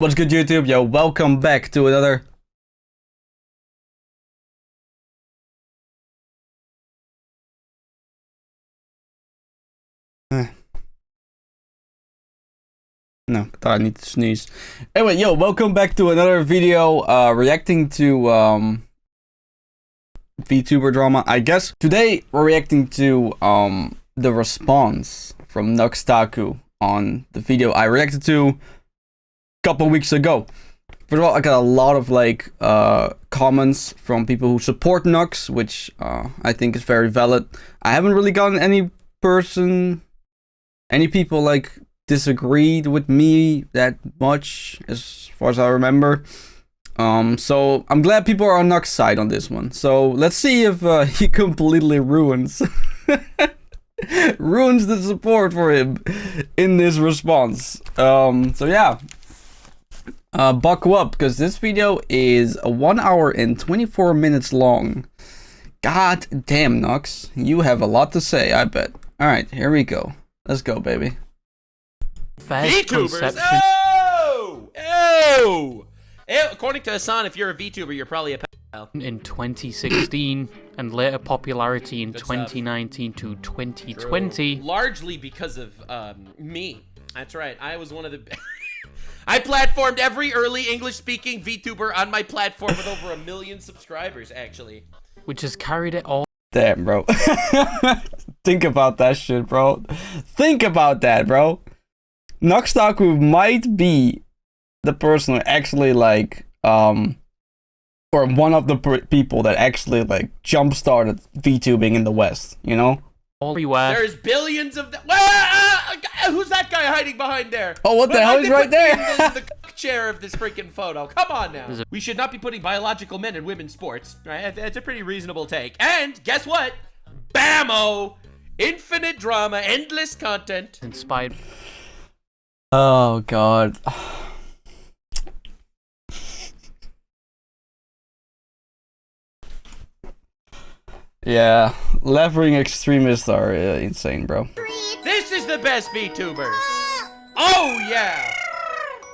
What's good, YouTube? Yo, welcome back to another... No, thought I need to sneeze. Anyway, yo, welcome back to another video reacting to VTuber drama, I guess. Today, we're reacting to the response from NuxTaku on the video I reacted to a couple weeks ago. First of all, I got a lot of comments from people who support Nux, which I think is very valid. I haven't really gotten any people like disagreed with me that much as far as I remember. So I'm glad people are on Nux side on this one. So let's see if he completely ruins the support for him in this response. So yeah. Buckle up, because this video is 1 hour and 24 minutes long. God damn, Nux. You have a lot to say, I bet. Alright, here we go. Let's go, baby. VTubers! Oh! Oh! According to Hassan, if you're a VTuber, you're probably a pedophile. In 2016, and later popularity in 2019 to 2020. True. Largely because of me. That's right. I was one of the... I platformed every early English-speaking VTuber on my platform with over 1 million subscribers, actually. Which has carried it all. Damn, bro. Think about that shit, bro. Think about that, bro. NuxTaku might be the person who actually, or one of the people that actually, jump-started VTubing in the West, you know? Everywhere. There's billions of them. Who's that guy hiding behind there? Oh, what the hell is right there? The chair of this freaking photo. Come on now. We should not be putting biological men in women's sports. Right? That's a pretty reasonable take. And guess what? Bammo! Infinite drama, endless content. Inspired. Oh, God. Yeah, left-wing extremists are insane, bro. This is the best VTuber. Oh yeah.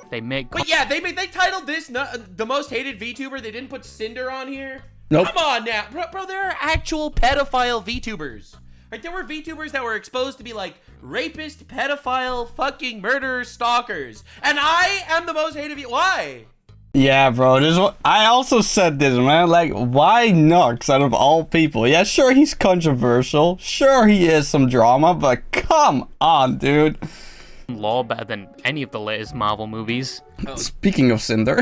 They make. But yeah, they titled this the most hated VTuber. They didn't put Cinder on here. Nope. Come on now, bro. There are actual pedophile VTubers. Right? There were VTubers that were exposed to be like rapist, pedophile, fucking murderers, stalkers, and I am the most hated. Why? Yeah, bro, I also said this, man, why Nux out of all people? Yeah, sure, he's controversial, sure he is some drama, but come on, dude. Law better than any of the latest Marvel movies. Oh. Speaking of Cinder,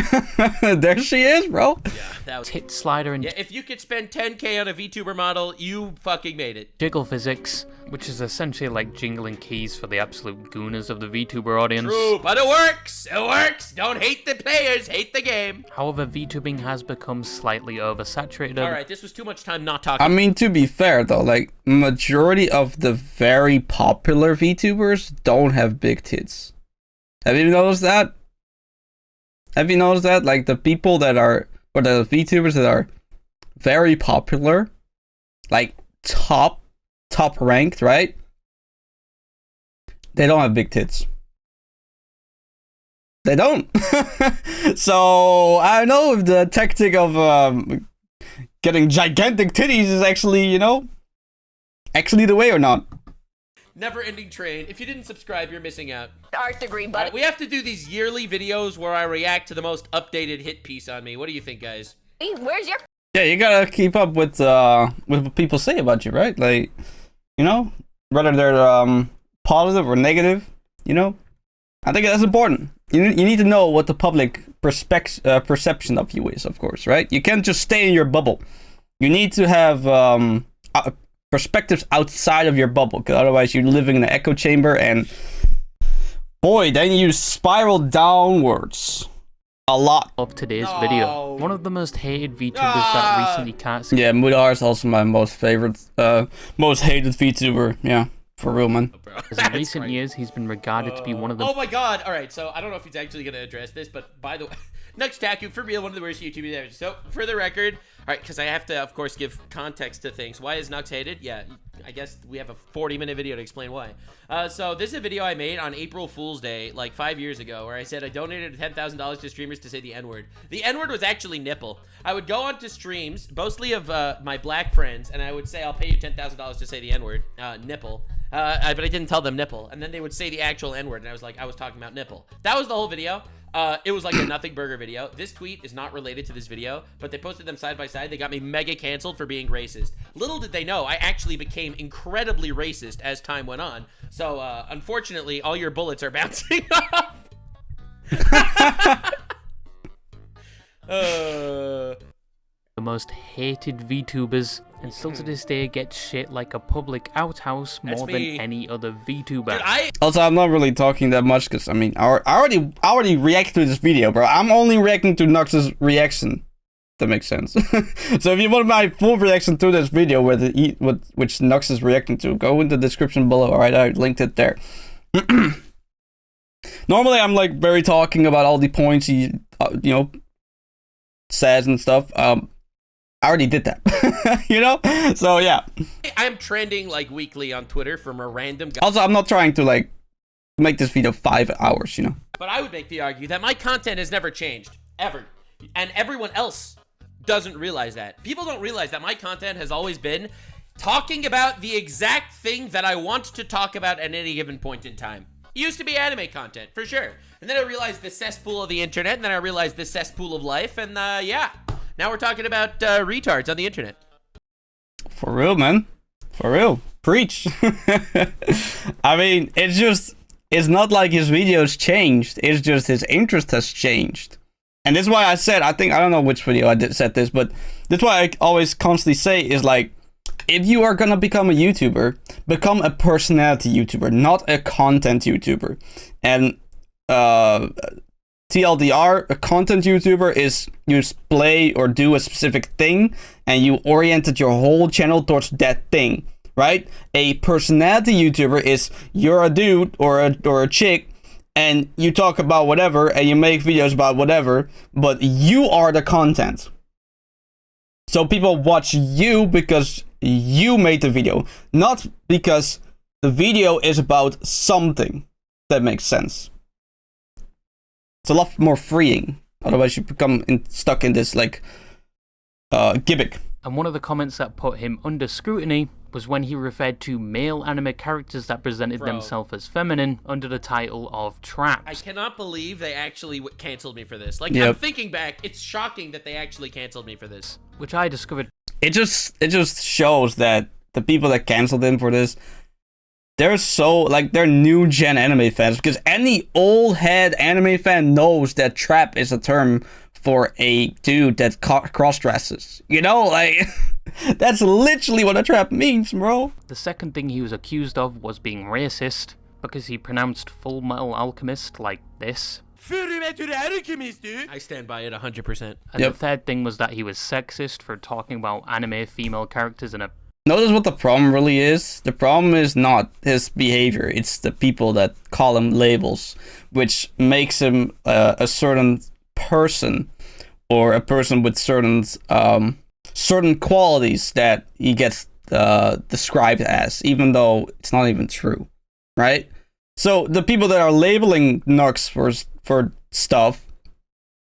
there she is, bro. Yeah, that was Hit slider and if you could spend 10K on a VTuber model, you fucking made it. jiggle physics, which is essentially like jingling keys for the absolute gooners of the VTuber audience. True, but it works. It works. Don't hate the players, hate the game. However, VTubing has become slightly oversaturated. All right, this was too much time not talking. I mean, to be fair, though, majority of the very popular VTubers don't have big tits. Have you noticed that? Have you noticed that? Like, the people that are, or the VTubers that are very popular, like, top ranked, right? They don't have big tits. They don't. So, I don't know if the tactic of getting gigantic titties is actually, you know, actually the way or not. Never-ending train. If you didn't subscribe, you're missing out. Art degree, buddy. We have to do these yearly videos where I react to the most updated hit piece on me. What do you think, guys? Where's your... Yeah, you gotta keep up with what people say about you, right? Like, you know, whether they're positive or negative, you know? I think that's important. You need to know what the public perception of you is, of course, right? You can't just stay in your bubble. You need to have perspectives outside of your bubble, because otherwise you're living in an echo chamber, and boy, then you spiral downwards a lot. Of today's video, one of the most hated VTubers that recently cast. Yeah, Mudar is also my most favorite, most hated VTuber. Yeah, for real, man. In recent years, he's been regarded to be one of the. Oh my god! All right, so I don't know if he's actually gonna address this, but by the way, NuxTaku, for real, one of the worst YouTubers ever. So, for the record, all right, because I have to, of course, give context to things. Why is Nux hated? Yeah, I guess we have a 40-minute video to explain why. So this is a video I made on April Fool's Day, like 5 years ago, where I said I donated $10,000 to streamers to say the N-word. The N-word was actually nipple. I would go onto streams, mostly of my black friends, and I would say, I'll pay you $10,000 to say the N-word, nipple. But I didn't tell them nipple. And then they would say the actual N-word, and I was like, I was talking about nipple. That was the whole video. It was like a nothing burger video. This tweet is not related to this video, but they posted them side by side. They got me mega canceled for being racist. Little did they know, I actually became incredibly racist as time went on. So, unfortunately, all your bullets are bouncing off. The most hated VTubers, and still to this day get shit like a public outhouse more than any other VTuber. Dude, Also, I'm not really talking that much because I mean, I already reacted to this video, bro. I'm only reacting to Nux's reaction. That makes sense. So if you want my full reaction to this video, which Nux is reacting to, go in the description below. All right, I linked it there. Normally, I'm like very talking about all the points he, you know, says and stuff. I already did that, you know? So, yeah. I'm trending, like, weekly on Twitter from a random guy. Also, I'm not trying to, like, make this video 5 hours, you know? But I would make the argument that my content has never changed, ever. And everyone else doesn't realize that. People don't realize that my content has always been talking about the exact thing that I want to talk about at any given point in time. It used to be anime content, for sure. And then I realized the cesspool of the internet, and then I realized the cesspool of life, and, yeah. Now we're talking about retards on the internet. For real, man. For real. Preach. I mean, it's not like his videos changed. It's just his interest has changed. And this is why I said, I don't know which video I said this, but that's why I always constantly say is like, if you are gonna become a YouTuber, become a personality YouTuber, not a content YouTuber. And, TLDR, a content YouTuber is you play or do a specific thing and you oriented your whole channel towards that thing, right? A personality YouTuber is you're a dude or a chick and you talk about whatever and you make videos about whatever, but you are the content. So people watch you because you made the video, not because the video is about something. That makes sense. It's a lot more freeing. Otherwise, you become stuck in this, like, gimmick. And one of the comments that put him under scrutiny was when he referred to male anime characters that presented themselves as feminine under the title of traps. I cannot believe they actually canceled me for this. Like, I'm thinking back, it's shocking that they actually canceled me for this. Which I discovered. It just shows that the people that canceled him for this, they're new gen anime fans, because any old head anime fan knows that trap is a term for a dude that cross dresses. You know, like, that's literally what a trap means, bro. The second thing he was accused of was being racist, because he pronounced Full Metal Alchemist like this. I stand by it 100%. And the third thing was that he was sexist for talking about anime female characters in a... Notice what the problem really is. The problem is not his behavior. It's the people that call him labels, which makes him a certain person, or a person with certain qualities that he gets described as, even though it's not even true, right? So the people that are labeling Nux for stuff,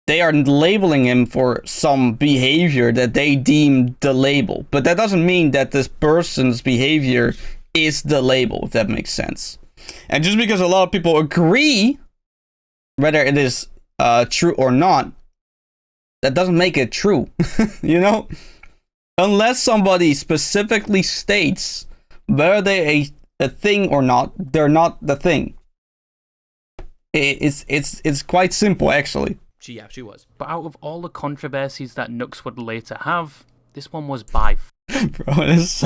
they are labeling him for some behavior that they deem the label. But that doesn't mean that this person's behavior is the label, if that makes sense. And just because a lot of people agree, whether it is true or not, that doesn't make it true, you know? Unless somebody specifically states whether they're a thing or not, they're not the thing. It's quite simple, actually. Yeah, she was. But out of all the controversies that Nux would later have, this one was by bro, this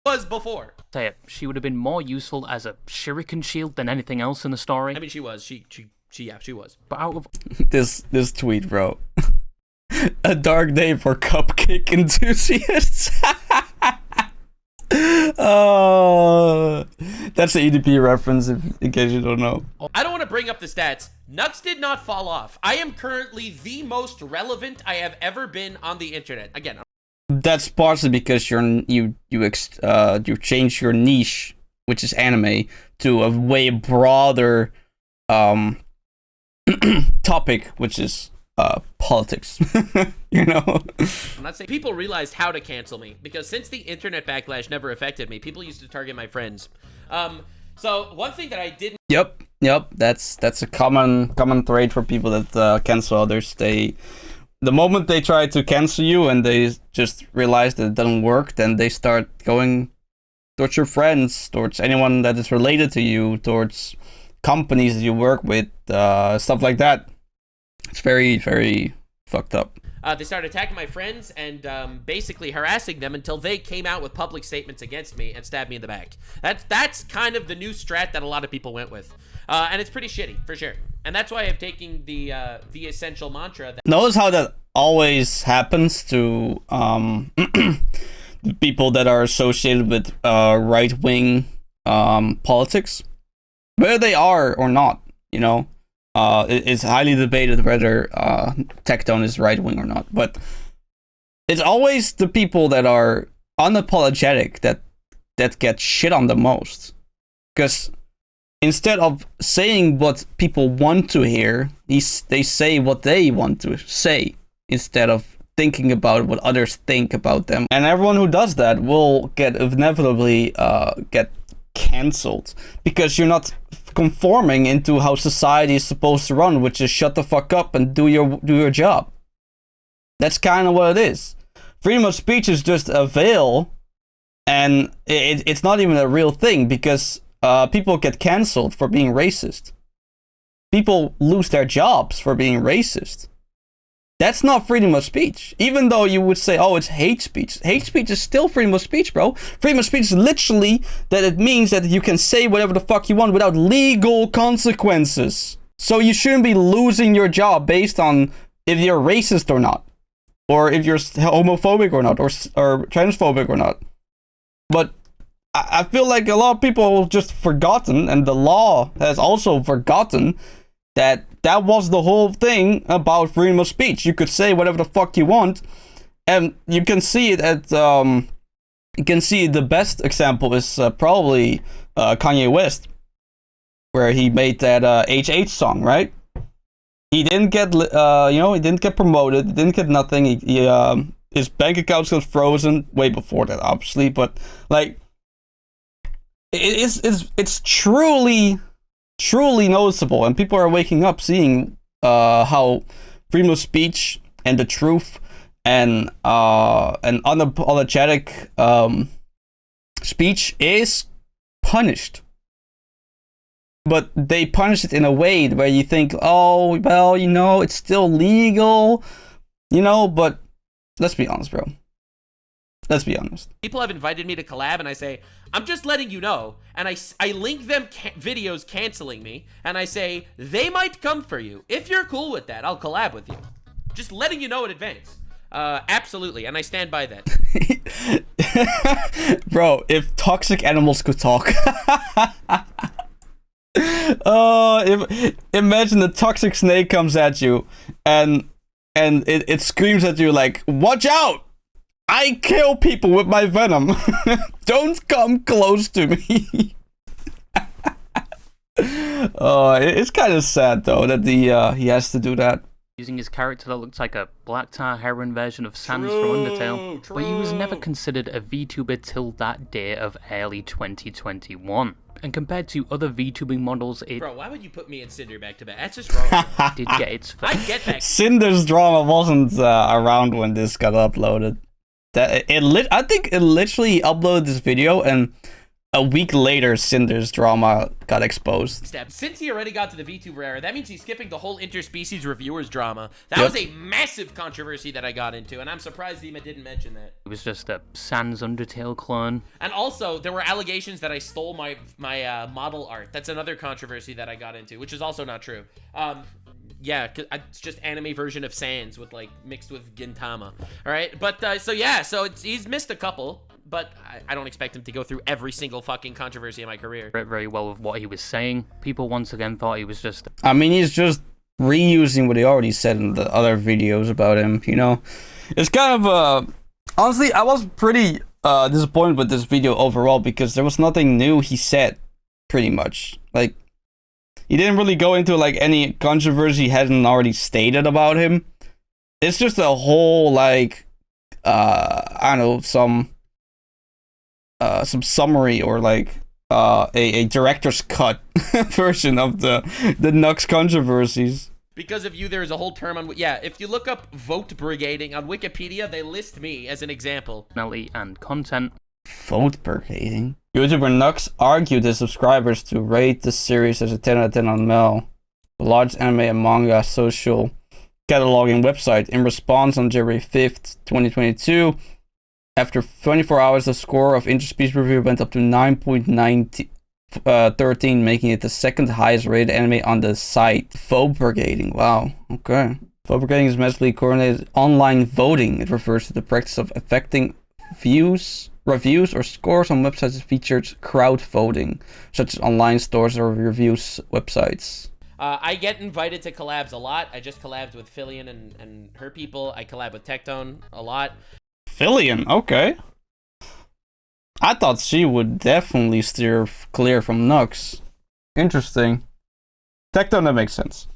was before. Say it, she would have been more useful as a shuriken shield than anything else in the story. I mean, she was. She was. But out of this tweet, bro. A dark day for cupcake enthusiasts. Oh, that's the EDP reference, in case you don't know. I don't want want to bring up the stats. Nux did not fall off. I am currently the most relevant I have ever been on the internet. Again, that's partially because you changed your niche, which is anime, to a way broader topic, which is politics. You know, I'm not saying people realized how to cancel me, because since the internet backlash never affected me, people used to target my friends. So one thing that I didn't. Yep. That's a common trait for people that cancel others. The moment they try to cancel you and they just realize that it doesn't work, then they start going towards your friends, towards anyone that is related to you, towards companies that you work with, stuff like that. It's very, very fucked up. They started attacking my friends and basically harassing them until they came out with public statements against me and stabbed me in the back. That's kind of the new strat that a lot of people went with. And it's pretty shitty, for sure. And that's why I've taken the essential mantra. Notice how that always happens to the people that are associated with right-wing politics. Whether they are or not, you know. It's highly debated whether Tectone is right-wing or not. But it's always the people that are unapologetic that get shit on the most. Because instead of saying what people want to hear, they say what they want to say instead of thinking about what others think about them. And everyone who does that will inevitably get cancelled, because you're not conforming into how society is supposed to run, which is shut the fuck up and do your job. That's kind of what it is. Freedom of speech is just a veil, and it's not even a real thing, because people get cancelled for being racist. People lose their jobs for being racist. That's not freedom of speech. Even though you would say, oh, it's hate speech. Hate speech is still freedom of speech, bro. Freedom of speech is literally that it means that you can say whatever the fuck you want without legal consequences. So you shouldn't be losing your job based on if you're racist or not. Or if you're homophobic or not. Or transphobic or not. But I feel like a lot of people have just forgotten, and the law has also forgotten, that was the whole thing about freedom of speech. You could say whatever the fuck you want, and you can see it at you can see the best example is probably Kanye West, where he made that HH song, right? He didn't get he didn't get promoted, he didn't get nothing. He his bank accounts got frozen way before that, obviously, but like it's truly noticeable, and people are waking up seeing how freedom of speech and the truth and unapologetic speech is punished. But they punish it in a way where you think, oh, well, it's still legal, but let's be honest, bro. Let's be honest. People have invited me to collab, and I say, I'm just letting you know. And I link them videos canceling me, and I say, they might come for you. If you're cool with that, I'll collab with you. Just letting you know in advance. Absolutely, and I stand by that. Bro, if toxic animals could talk. Imagine the toxic snake comes at you, and it screams at you like, watch out! I kill people with my venom. Don't come close to me. It's kind of sad though that he has to do that. Using his character that looks like a black tar heroin version of Sans from Undertale, but he was never considered a VTuber till that day of early 2021. And compared to other VTubing models, Bro, why would you put me and Cinder back to back? That's just wrong. did get its I get that. Cinder's drama wasn't around when this got uploaded. I think it literally uploaded this video, and a week later, Cinder's drama got exposed. Since he already got to the VTuber era, that means he's skipping the whole interspecies reviewers drama. That was a massive controversy that I got into, and I'm surprised Dima didn't mention that. It was just a Sans Undertale clone. And also, there were allegations that I stole my model art. That's another controversy that I got into, which is also not true. Yeah, it's just anime version of Sans with mixed with Gintama. All right, but so he's missed a couple. but I don't expect him to go through every single fucking controversy in my career. Very well with what he was saying. People once again thought he was just... I mean, he's just reusing what he already said in the other videos about him, you know? It's kind of, honestly, I was pretty disappointed with this video overall because there was nothing new he said, pretty much. Like, he didn't really go into, like, any controversy he hadn't already stated about him. It's just a whole, like, I don't know, some summary or, like, a director's cut version of the Nux controversies. Because of you, there's a whole term on... Yeah, if you look up vote brigading on Wikipedia, they list me as an example. And content. Vote brigading? YouTuber Nux argued his subscribers to rate the series as a 10 out of 10 on Mel, the largest anime and manga social cataloging website. In response, on January 5th, 2022, after 24 hours, the score of interspecies review went up to 9.13, making it the second highest rated anime on the site. Vote brigading, wow, okay. Vote brigading is massively coordinated online voting. It refers to the practice of affecting reviews or scores on websites that features crowd voting, such as online stores or reviews websites. I get invited to collabs a lot. I just collabed with Fillion and her people. I collab with Tectone a lot. Fillion, okay. I thought she would definitely steer clear from Nux. Interesting. Tectone, that makes sense.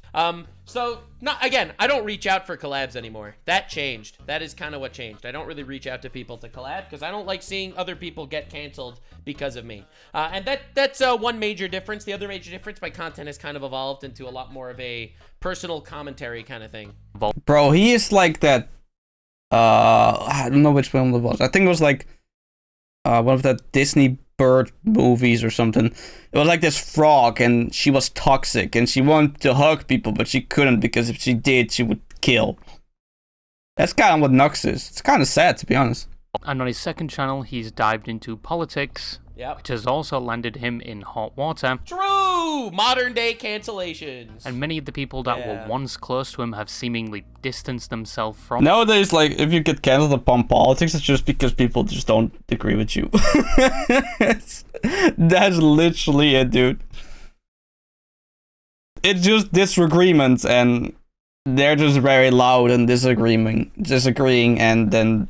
So, again, I don't reach out for collabs anymore. That changed. That is kind of what changed. I don't really reach out to people to collab because I don't like seeing other people get canceled because of me. And that's one major difference. The other major difference, my content has kind of evolved into a lot more of a personal commentary kind of thing. Bro, he is like that. I don't know which one it was. I think it was like one of the Disney bird movies or something. It was like this frog and she was toxic and she wanted to hug people, but she couldn't because if she did, she would kill. That's kind of what Nux is. It's kind of sad, to be honest. And on his second channel, he's dived into politics, which has also landed him in hot water. True! Modern day cancellations. And many of the people that were once close to him have seemingly distanced themselves from... Nowadays, like, if you get cancelled upon politics, it's just because people just don't agree with you. That's literally it, dude. It's just disagreements, and they're just very loud and disagreeing, and then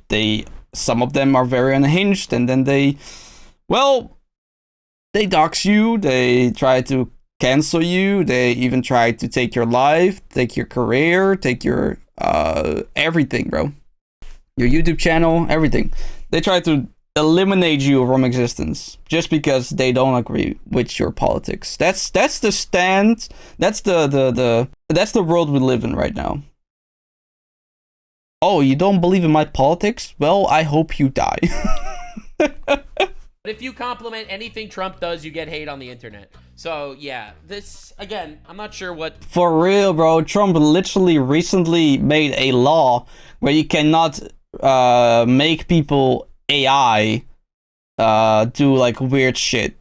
some of them are very unhinged, and then they dox you, they try to cancel you, they even try to take your life, take your career, take your everything, bro. Your YouTube channel, everything. They try to eliminate you from existence just because they don't agree with your politics. That's the stand. That's the world we live in right now. Oh, you don't believe in my politics? Well, I hope you die. But if you compliment anything Trump does, you get hate on the internet. So, yeah, this, again, I'm not sure what... For real, bro. Trump literally recently made a law where you cannot make people AI do, like, weird shit.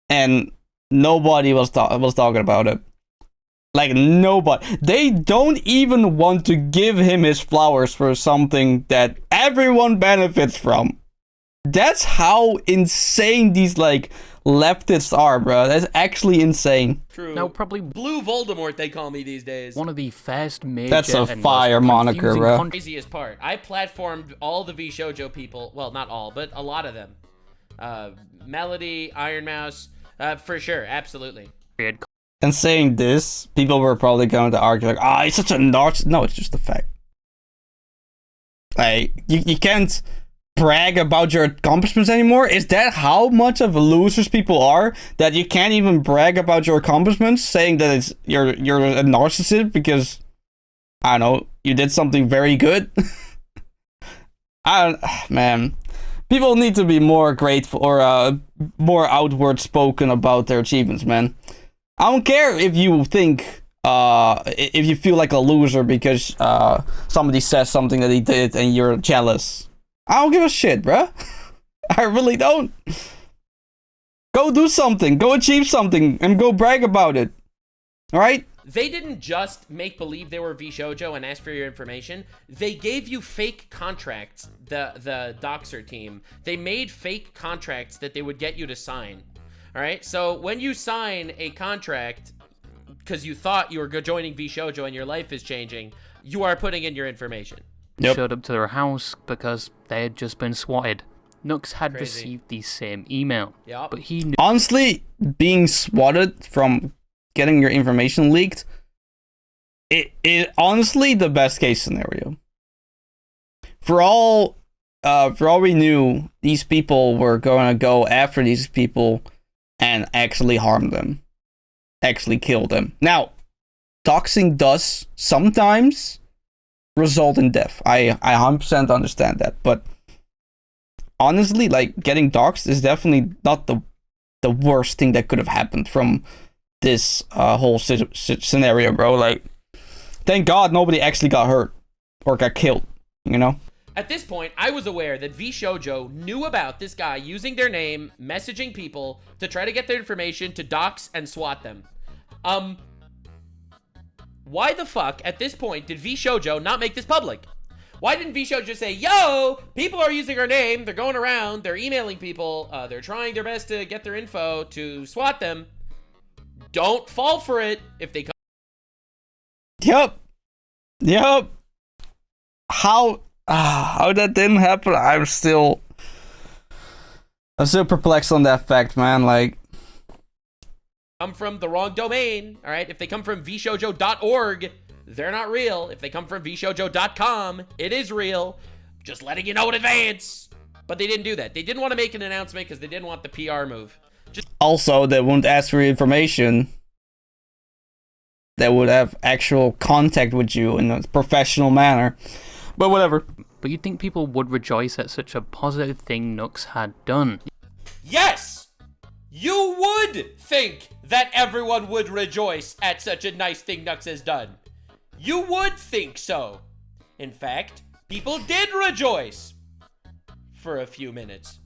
And nobody was talking about it. Like, nobody. They don't even want to give him his flowers for something that everyone benefits from. That's how insane these, like, leftists are, bro. That's actually insane. True. Now, probably Blue Voldemort, they call me these days. One of the first major... That's a fire moniker, bro. Craziest part. I platformed all the VShojo people. Well, not all, but a lot of them. Melody, Iron Mouse, for sure, absolutely. And saying this, people were probably going to argue like, he's such a narcissist. No, it's just a fact. Like, you can't brag about your accomplishments anymore? Is that how much of losers people are? That you can't even brag about your accomplishments, saying that you're a narcissist because, I don't know, you did something very good? Man. People need to be more grateful or more outward spoken about their achievements, man. I don't care if you think, if you feel like a loser because somebody says something that he did and you're jealous. I don't give a shit, bruh. I really don't. Go do something. Go achieve something and go brag about it. Alright? They didn't just make believe they were VShojo and ask for your information. They gave you fake contracts, the Doxer team. They made fake contracts that they would get you to sign. All right? So when you sign a contract because you thought you were joining VShojo and your life is changing, you are putting in your information. Yep. Showed up to their house because they had just been swatted. Nux had received the same email, but he knew. Honestly, being swatted from getting your information leaked, it honestly the best case scenario. For all we knew, these people were going to go after these people and actually harm them, actually kill them. Now, doxing does sometimes result in death. I 100% understand that, but honestly, like, getting doxed is definitely not the worst thing that could have happened from this whole scenario, bro. Like, thank God nobody actually got hurt or got killed, you know? At this point, I was aware that VShojo knew about this guy using their name, messaging people to try to get their information to dox and swat them. Why the fuck, at this point, did VShojo not make this public? Why didn't VShojo just say, yo, people are using our name, they're going around, they're emailing people, they're trying their best to get their info to swat them. Don't fall for it if they come. Yep. How that didn't happen, I'm still perplexed on that fact, man. Like, come from the wrong domain, all right? If they come from vshojo.org, they're not real. If they come from vshojo.com, it is real. Just letting you know in advance. But they didn't do that. They didn't want to make an announcement because they didn't want the PR move. Also, they won't ask for information. They would have actual contact with you in a professional manner. But whatever. But you'd think people would rejoice at such a positive thing Nux had done. Yes! You would think that everyone would rejoice at such a nice thing Nux has done. You would think so. In fact, people did rejoice. For a few minutes.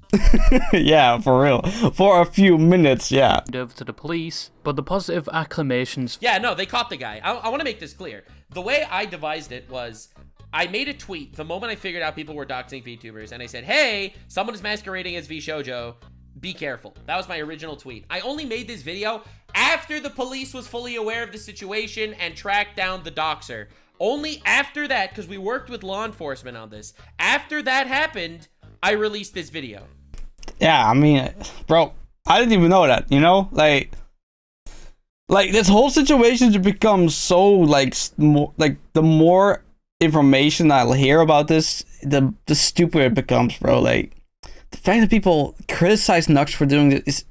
Yeah, for real. For a few minutes, yeah. Over to the police, but the positive acclamations. Yeah, no, they caught the guy. I want to make this clear. The way I devised it was, I made a tweet the moment I figured out people were doxing VTubers, and I said, hey, someone is masquerading as VShojo. Be careful. That was my original tweet. I only made this video after the police was fully aware of the situation and tracked down the doxer. Only after that, because we worked with law enforcement on this. After that happened, I released this video. Yeah, I mean, bro, I didn't even know that, you know? Like this whole situation just becomes so, like, the more information I'll hear about this, the stupider it becomes, bro. Like, the fact that people criticize Nux for doing this is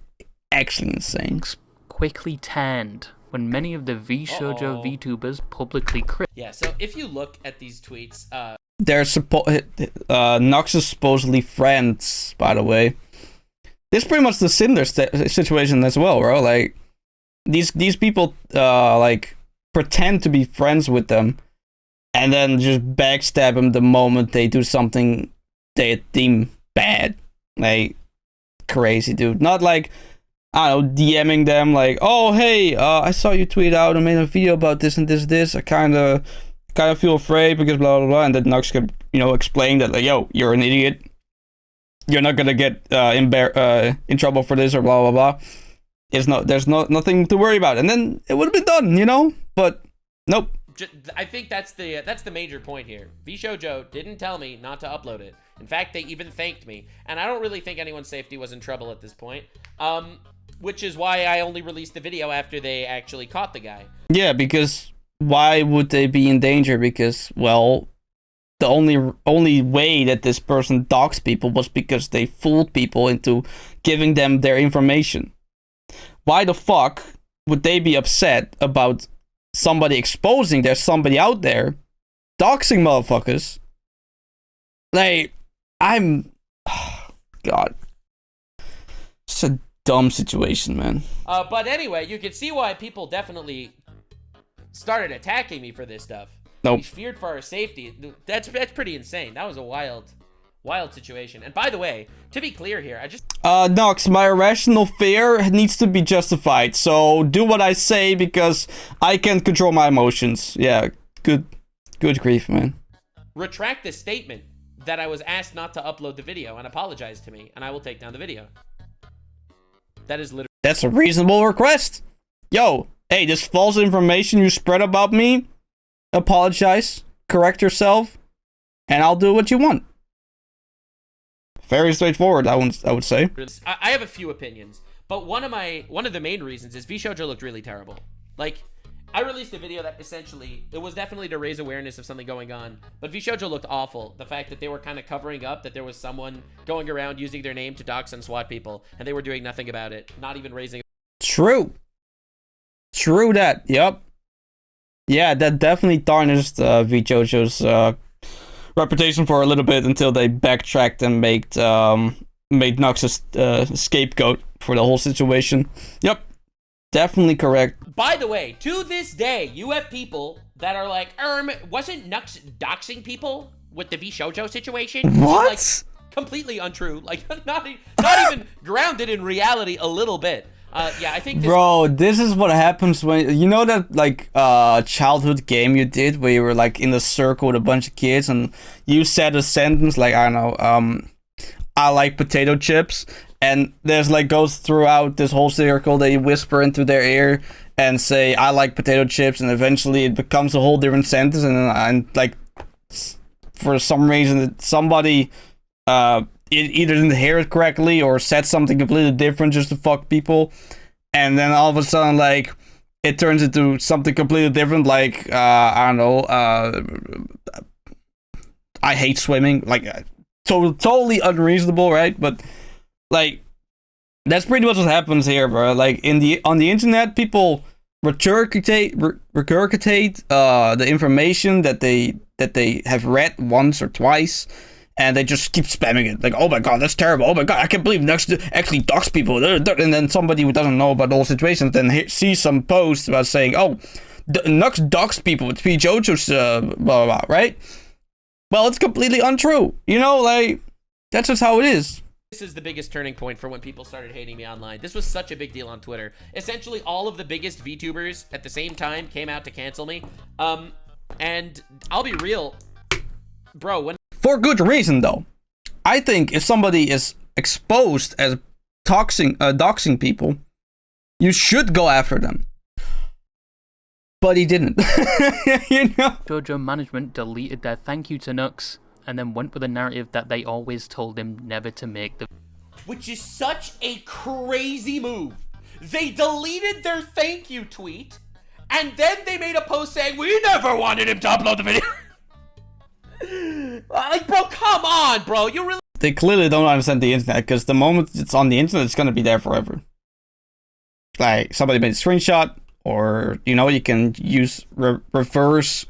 actually insane. Quickly tanned when many of the VShojo VTubers publicly Yeah, so if you look at these tweets, they're Nux is supposedly friends, by the way. It's pretty much the Cinder situation as well, bro. Like, these people like pretend to be friends with them, and then just backstab them the moment they do something they deem bad. Like, crazy, dude. Not like, I don't know, DMing them like, oh hey, I saw you tweet out and made a video about this and this. I kind of feel afraid because blah blah blah, and then Nux could, you know, explain that, like, yo, you're an idiot. You're not gonna get in trouble for this or blah blah blah. There's nothing to worry about, and then it would have been done, you know. But nope. I think that's the major point here. VShojo didn't tell me not to upload it. In fact, they even thanked me, and I don't really think anyone's safety was in trouble at this point. Which is why I only released the video after they actually caught the guy. Yeah, because why would they be in danger? Because, well, the only way that this person doxed people was because they fooled people into giving them their information. Why the fuck would they be upset about somebody exposing there's somebody out there doxing motherfuckers? Like, God. It's a dumb situation, man. But anyway, you can see why people definitely started attacking me for this stuff. Nope. We feared for our safety. That's pretty insane. That was a wild Wild situation. And by the way, to be clear here, I just... Nux, my irrational fear needs to be justified. So do what I say because I can't control my emotions. Yeah, good grief, man. Retract this statement that I was asked not to upload the video and apologize to me, and I will take down the video. That is literally... That's a reasonable request. Yo, hey, this false information you spread about me, apologize, correct yourself, and I'll do what you want. Very straightforward, I would say. I have a few opinions, but one of the main reasons is VShojo looked really terrible. Like, I released a video that essentially, it was definitely to raise awareness of something going on, but VShojo looked awful. The fact that they were kind of covering up that there was someone going around using their name to dox and swat people, and they were doing nothing about it, not even raising... True that, yep. Yeah, that definitely tarnished VJojo's reputation for a little bit until they backtracked and made Nux a scapegoat for the whole situation. Yep, definitely correct. By the way, to this day, you have people that are like, wasn't Nux doxing people with the VShojo situation? What? Like, completely untrue. Like, not even grounded in reality a little bit. Yeah, I think this... Bro, this is what happens when... You know that, like, childhood game you did where you were, like, in a circle with a bunch of kids and you said a sentence like, I don't know, I like potato chips, and there's, like, goes throughout this whole circle that you whisper into their ear and say, I like potato chips, and eventually it becomes a whole different sentence, and like, for some reason, somebody... either didn't hear it correctly or said something completely different just to fuck people, and then all of a sudden, like, it turns into something completely different, like, I don't know, I hate swimming, like, totally unreasonable, right? But, like, that's pretty much what happens here, bro. Like, on the internet, people regurgitate the information that they have read once or twice, and they just keep spamming it. Like, oh my god, that's terrible. Oh my god, I can't believe Nux actually dox people. And then somebody who doesn't know about the whole situation then sees some post about saying, oh, Nux dox people with VJojo's blah, blah, blah, right? Well, it's completely untrue. You know, like, that's just how it is. This is the biggest turning point for when people started hating me online. This was such a big deal on Twitter. Essentially, all of the biggest VTubers at the same time came out to cancel me. And I'll be real, bro, for good reason, though. I think if somebody is exposed as doxing people, you should go after them. But he didn't. You know? Jojo management deleted their thank you to Nux, and then went with a narrative that they always told him never to make the... Which is such a crazy move. They deleted their thank you tweet, and then they made a post saying, we never wanted him to upload the video. Like, bro, come on, bro. You really... They clearly don't understand the internet, because the moment it's on the internet, it's going to be there forever. Like, somebody made a screenshot, or, you know, you can use reverse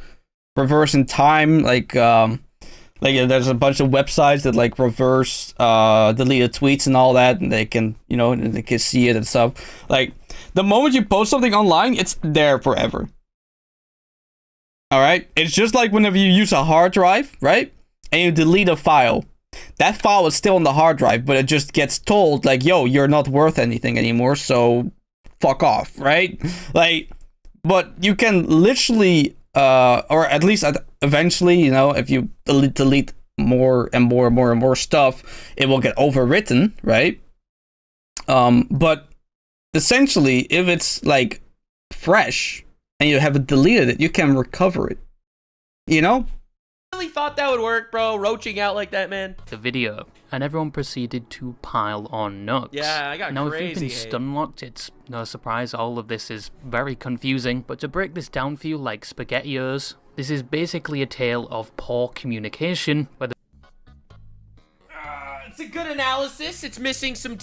in time, like there's a bunch of websites that, like, reverse deleted tweets and all that, and they can, you know, they can see it and stuff. Like, the moment you post something online, it's there forever. Alright? It's just like whenever you use a hard drive, right? And you delete a file. That file is still on the hard drive, but it just gets told, like, yo, you're not worth anything anymore, so fuck off, right? Like, but you can literally, or at least eventually, you know, if you delete more and more and more and more stuff, it will get overwritten, right? But essentially, if it's, like, fresh, and you haven't deleted it, you can recover it. You know? Really thought that would work, bro. Roaching out like that, man. The video, and everyone proceeded to pile on Nux. Yeah, I got now, crazy. If you've been stunlocked, it's no surprise all of this is very confusing. But to break this down for you like SpaghettiOs, this is basically a tale of poor communication. Where it's a good analysis. It's missing some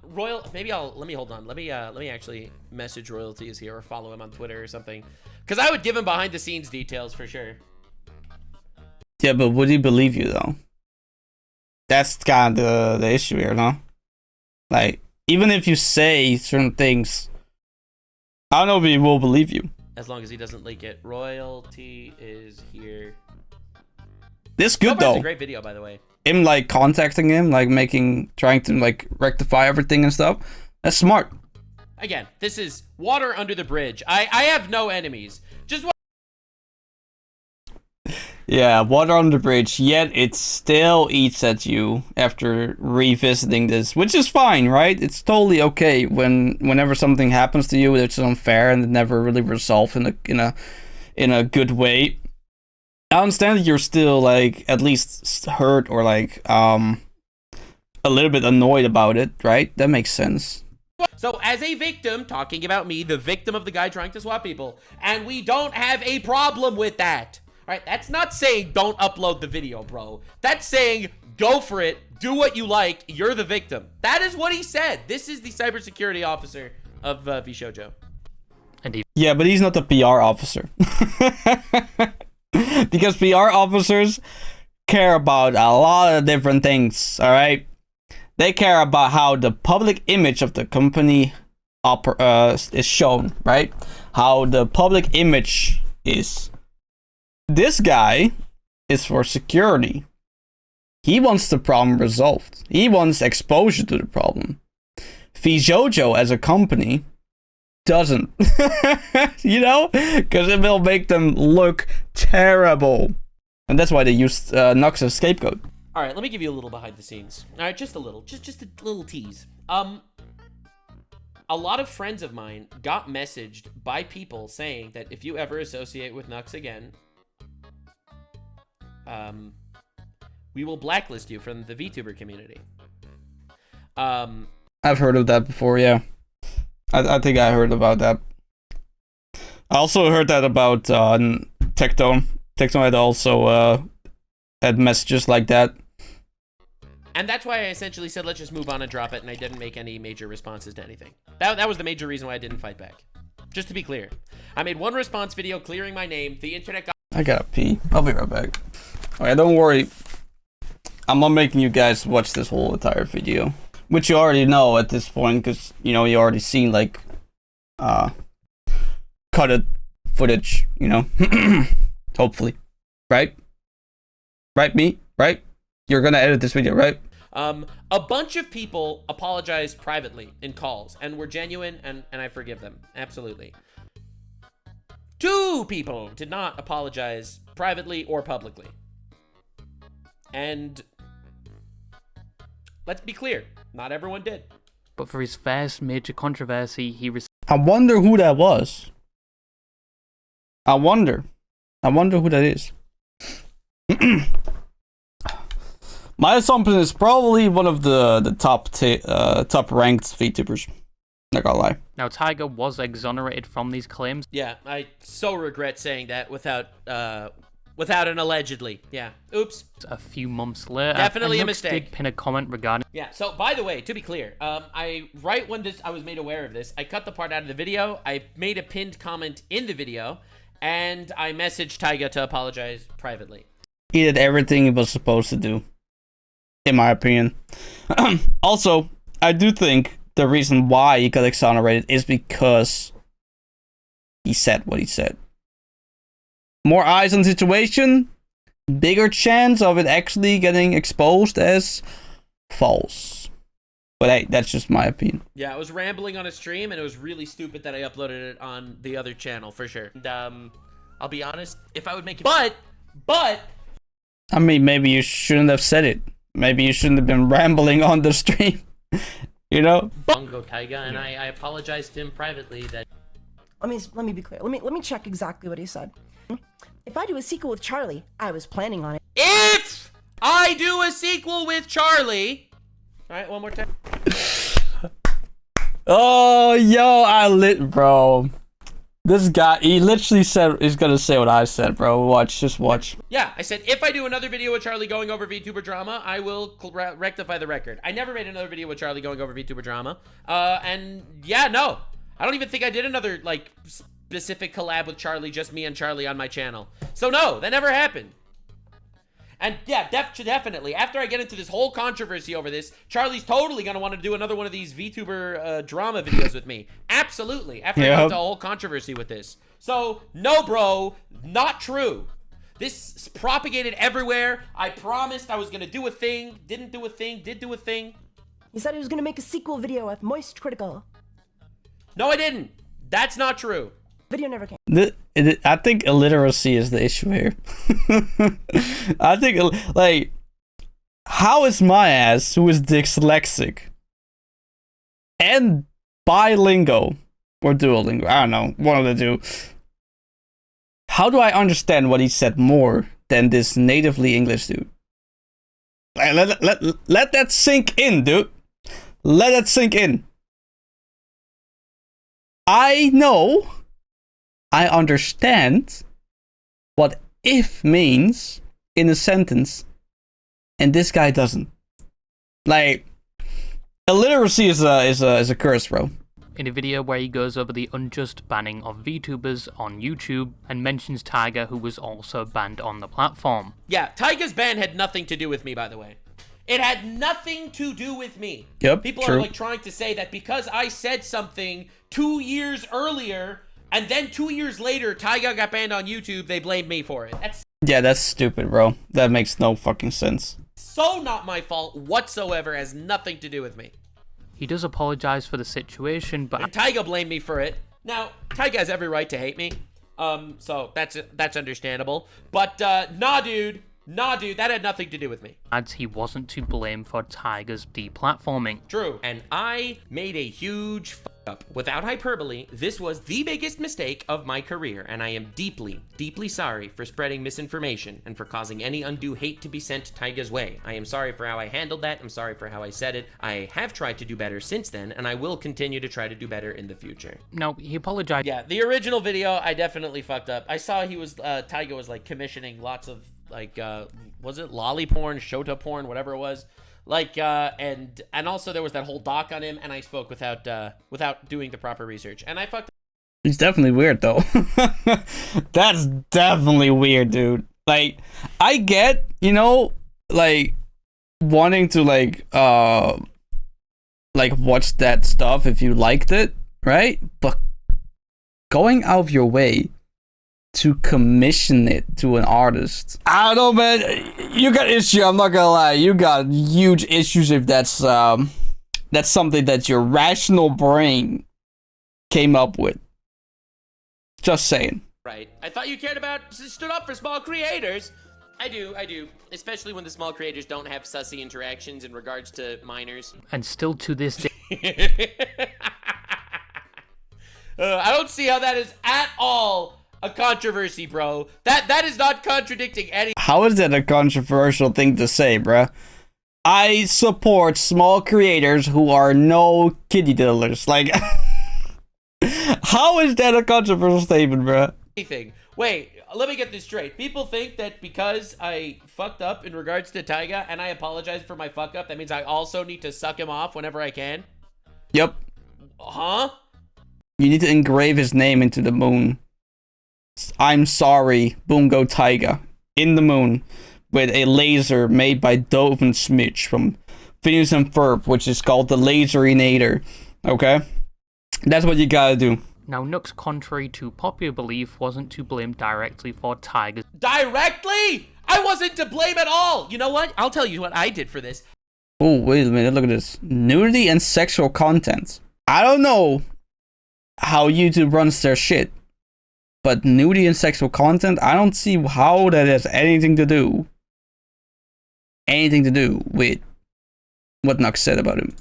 Royal. Maybe let me hold on. Let me actually message Royalties here or follow him on Twitter or something, because I would give him behind the scenes details for sure. Yeah, but would he believe you though? That's kind of the issue here, no? Like, even if you say certain things, I don't know if he will believe you. As long as he doesn't leak it. Royalty is here. This good though. It's a great video, by the way. him like contacting him, like trying to like rectify everything and stuff. That's smart. Again, this is water under the bridge. I have no enemies. Just Yeah, water on the bridge, yet it still eats at you after revisiting this, which is fine, right? It's totally okay whenever something happens to you that's unfair and it never really resolved in a good way. I understand that you're still like at least hurt or like a little bit annoyed about it, right? That makes sense. So as a victim, talking about me, the victim of the guy trying to swap people, and we don't have a problem with that. All right, that's not saying don't upload the video, bro. That's saying go for it, do what you like, you're the victim. That is what he said. This is the cybersecurity officer of VShojo. Yeah, but he's not the PR officer. Because PR officers care about a lot of different things, all right? They care about how the public image of the company is shown, right? How the public image is. This guy is for security. He wants the problem resolved. He wants exposure to the problem. VShojo as a company doesn't. You know? Because it will make them look terrible. And that's why they used Nux as scapegoat. All right, let me give you a little behind the scenes. All right, just a little tease. A lot of friends of mine got messaged by people saying that if you ever associate with Nux again, we will blacklist you from the VTuber community. I've heard of that before, yeah. I think I heard about that. I also heard that about Tecton. Tecton had also had messages like that. And that's why I essentially said, let's just move on and drop it, and I didn't make any major responses to anything. That was the major reason why I didn't fight back. Just to be clear. I made one response video clearing my name. The internet got... I gotta pee. I'll be right back. Alright, don't worry. I'm not making you guys watch this whole entire video. Which you already know at this point, because, you know, you already seen, like, cutted footage, you know? Hopefully. Right? Right, me? Right? You're gonna edit this video, right? A bunch of people apologized privately in calls and were genuine, and I forgive them. Absolutely. 2 people did not apologize privately or publicly. And let's be clear, not everyone did. But for his first major controversy, he received... I wonder who that was. I wonder who that is. My assumption is probably one of the top ranked VTubers. Not gonna lie. Now, Tiger was exonerated from these claims. Yeah, I so regret saying that without an allegedly. Yeah, oops. A few months later, definitely a Nux mistake. did pin a comment regarding... Yeah. So, by the way, to be clear, right when I was made aware of this, I cut the part out of the video. I made a pinned comment in the video, and I messaged Tiger to apologize privately. He did everything he was supposed to do, in my opinion. Also, I do think the reason why he got exonerated is because he said what he said. More eyes on the situation, bigger chance of it actually getting exposed as false. But hey, that's just my opinion. Yeah, I was rambling on a stream, and it was really stupid that I uploaded it on the other channel, for sure. And, I'll be honest, if I would make it... But... I mean, maybe you shouldn't have said it. Maybe you shouldn't have been rambling on the stream. You know? Bongo Taiga, and I apologized to him privately that... Let me be clear. Let me check exactly what he said. If I do a sequel with Charlie, I was planning on it. If I do a sequel with Charlie... Alright, one more time. Oh, yo, bro. This guy, he literally said he's gonna say what I said, bro. Just watch. Yeah, I said, if I do another video with Charlie going over VTuber drama, I will rectify the record. I never made another video with Charlie going over VTuber drama. And yeah, no. I don't even think I did another, like, specific collab with Charlie, just me and Charlie on my channel. So no, that never happened. And yeah, definitely, after I get into this whole controversy over this, Charlie's totally gonna want to do another one of these VTuber drama videos with me. Absolutely, after I get into a whole controversy with this. So, no bro, not true. This propagated everywhere. I promised I was gonna do a thing, didn't do a thing, did do a thing. He said he was gonna make a sequel video with Moist Critical. No, I didn't. That's not true. Video never came. I think illiteracy is the issue here. I think, like, how is my ass, who is dyslexic and bilingual, or Duolingo, I don't know, one of the two, how do I understand what he said more than this natively English dude? Like, let that sink in, dude. Let it sink in. I know, I understand what if means in a sentence, and this guy doesn't. Like, illiteracy is a curse, bro. In a video where he goes over the unjust banning of VTubers on YouTube and mentions Tiger, who was also banned on the platform. Yeah, Tiger's ban had nothing to do with me, by the way. It had nothing to do with me. Yep, People true. are like trying to say that because I said something 2 years earlier, and then 2 years later, Tiger got banned on YouTube, they blamed me for it. That's stupid, bro. That makes no fucking sense. So not my fault whatsoever, has nothing to do with me. He does apologize for the situation, but And Tyga blamed me for it. Now, Tyga has every right to hate me. So that's understandable. But nah, dude, that had nothing to do with me. adds he wasn't to blame for Tiger's deplatforming. True. And I made a huge fuck up. Without hyperbole, this was the biggest mistake of my career, and I am deeply, deeply sorry for spreading misinformation and for causing any undue hate to be sent Tyga's way. I am sorry for how I handled that. I'm sorry for how I said it. I have tried to do better since then, and I will continue to try to do better in the future. No, he apologized. Yeah, the original video, I definitely fucked up. I saw he was, Tyga was like commissioning lots of like, was it lolly porn, shota porn, whatever it was? Like, and also there was that whole doc on him, and I spoke without doing the proper research, and I fucked up. It's definitely weird, though. That's definitely weird, dude. Like, I get, you know, like, wanting to, like, watch that stuff if you liked it, right? But going out of your way to commission it to an artist, I don't know, man. You got issue. I'm not gonna lie. You got huge issues if that's something that your rational brain came up with. Just saying. Right. I thought you cared about, stood up for small creators. I do. Especially when the small creators don't have sussy interactions in regards to minors. And still to this day, I don't see how that is at all a controversy, bro. That is not contradicting any. How is that a controversial thing to say, bruh? I support small creators who are no kitty diddlers. Like, how is that a controversial statement, bruh? Anything. Wait, let me get this straight. People think that because I fucked up in regards to Tyga and I apologize for my fuck up, that means I also need to suck him off whenever I can? Yep. Huh? You need to engrave his name into the moon. I'm sorry, Bungo Tyga. In the moon. With a laser made by Doven Smith from Phineas and Ferb, which is called the Laserinator. Okay? That's what you gotta do. now Nux, contrary to popular belief, wasn't to blame directly for Tiger's. Directly? I wasn't to blame at all. You know what? I'll tell you what I did for this. Oh, wait a minute, look at this. Nudity and sexual content. I don't know how YouTube runs their shit, but nudity and sexual content, I don't see how that has anything to do with what Nux said about him.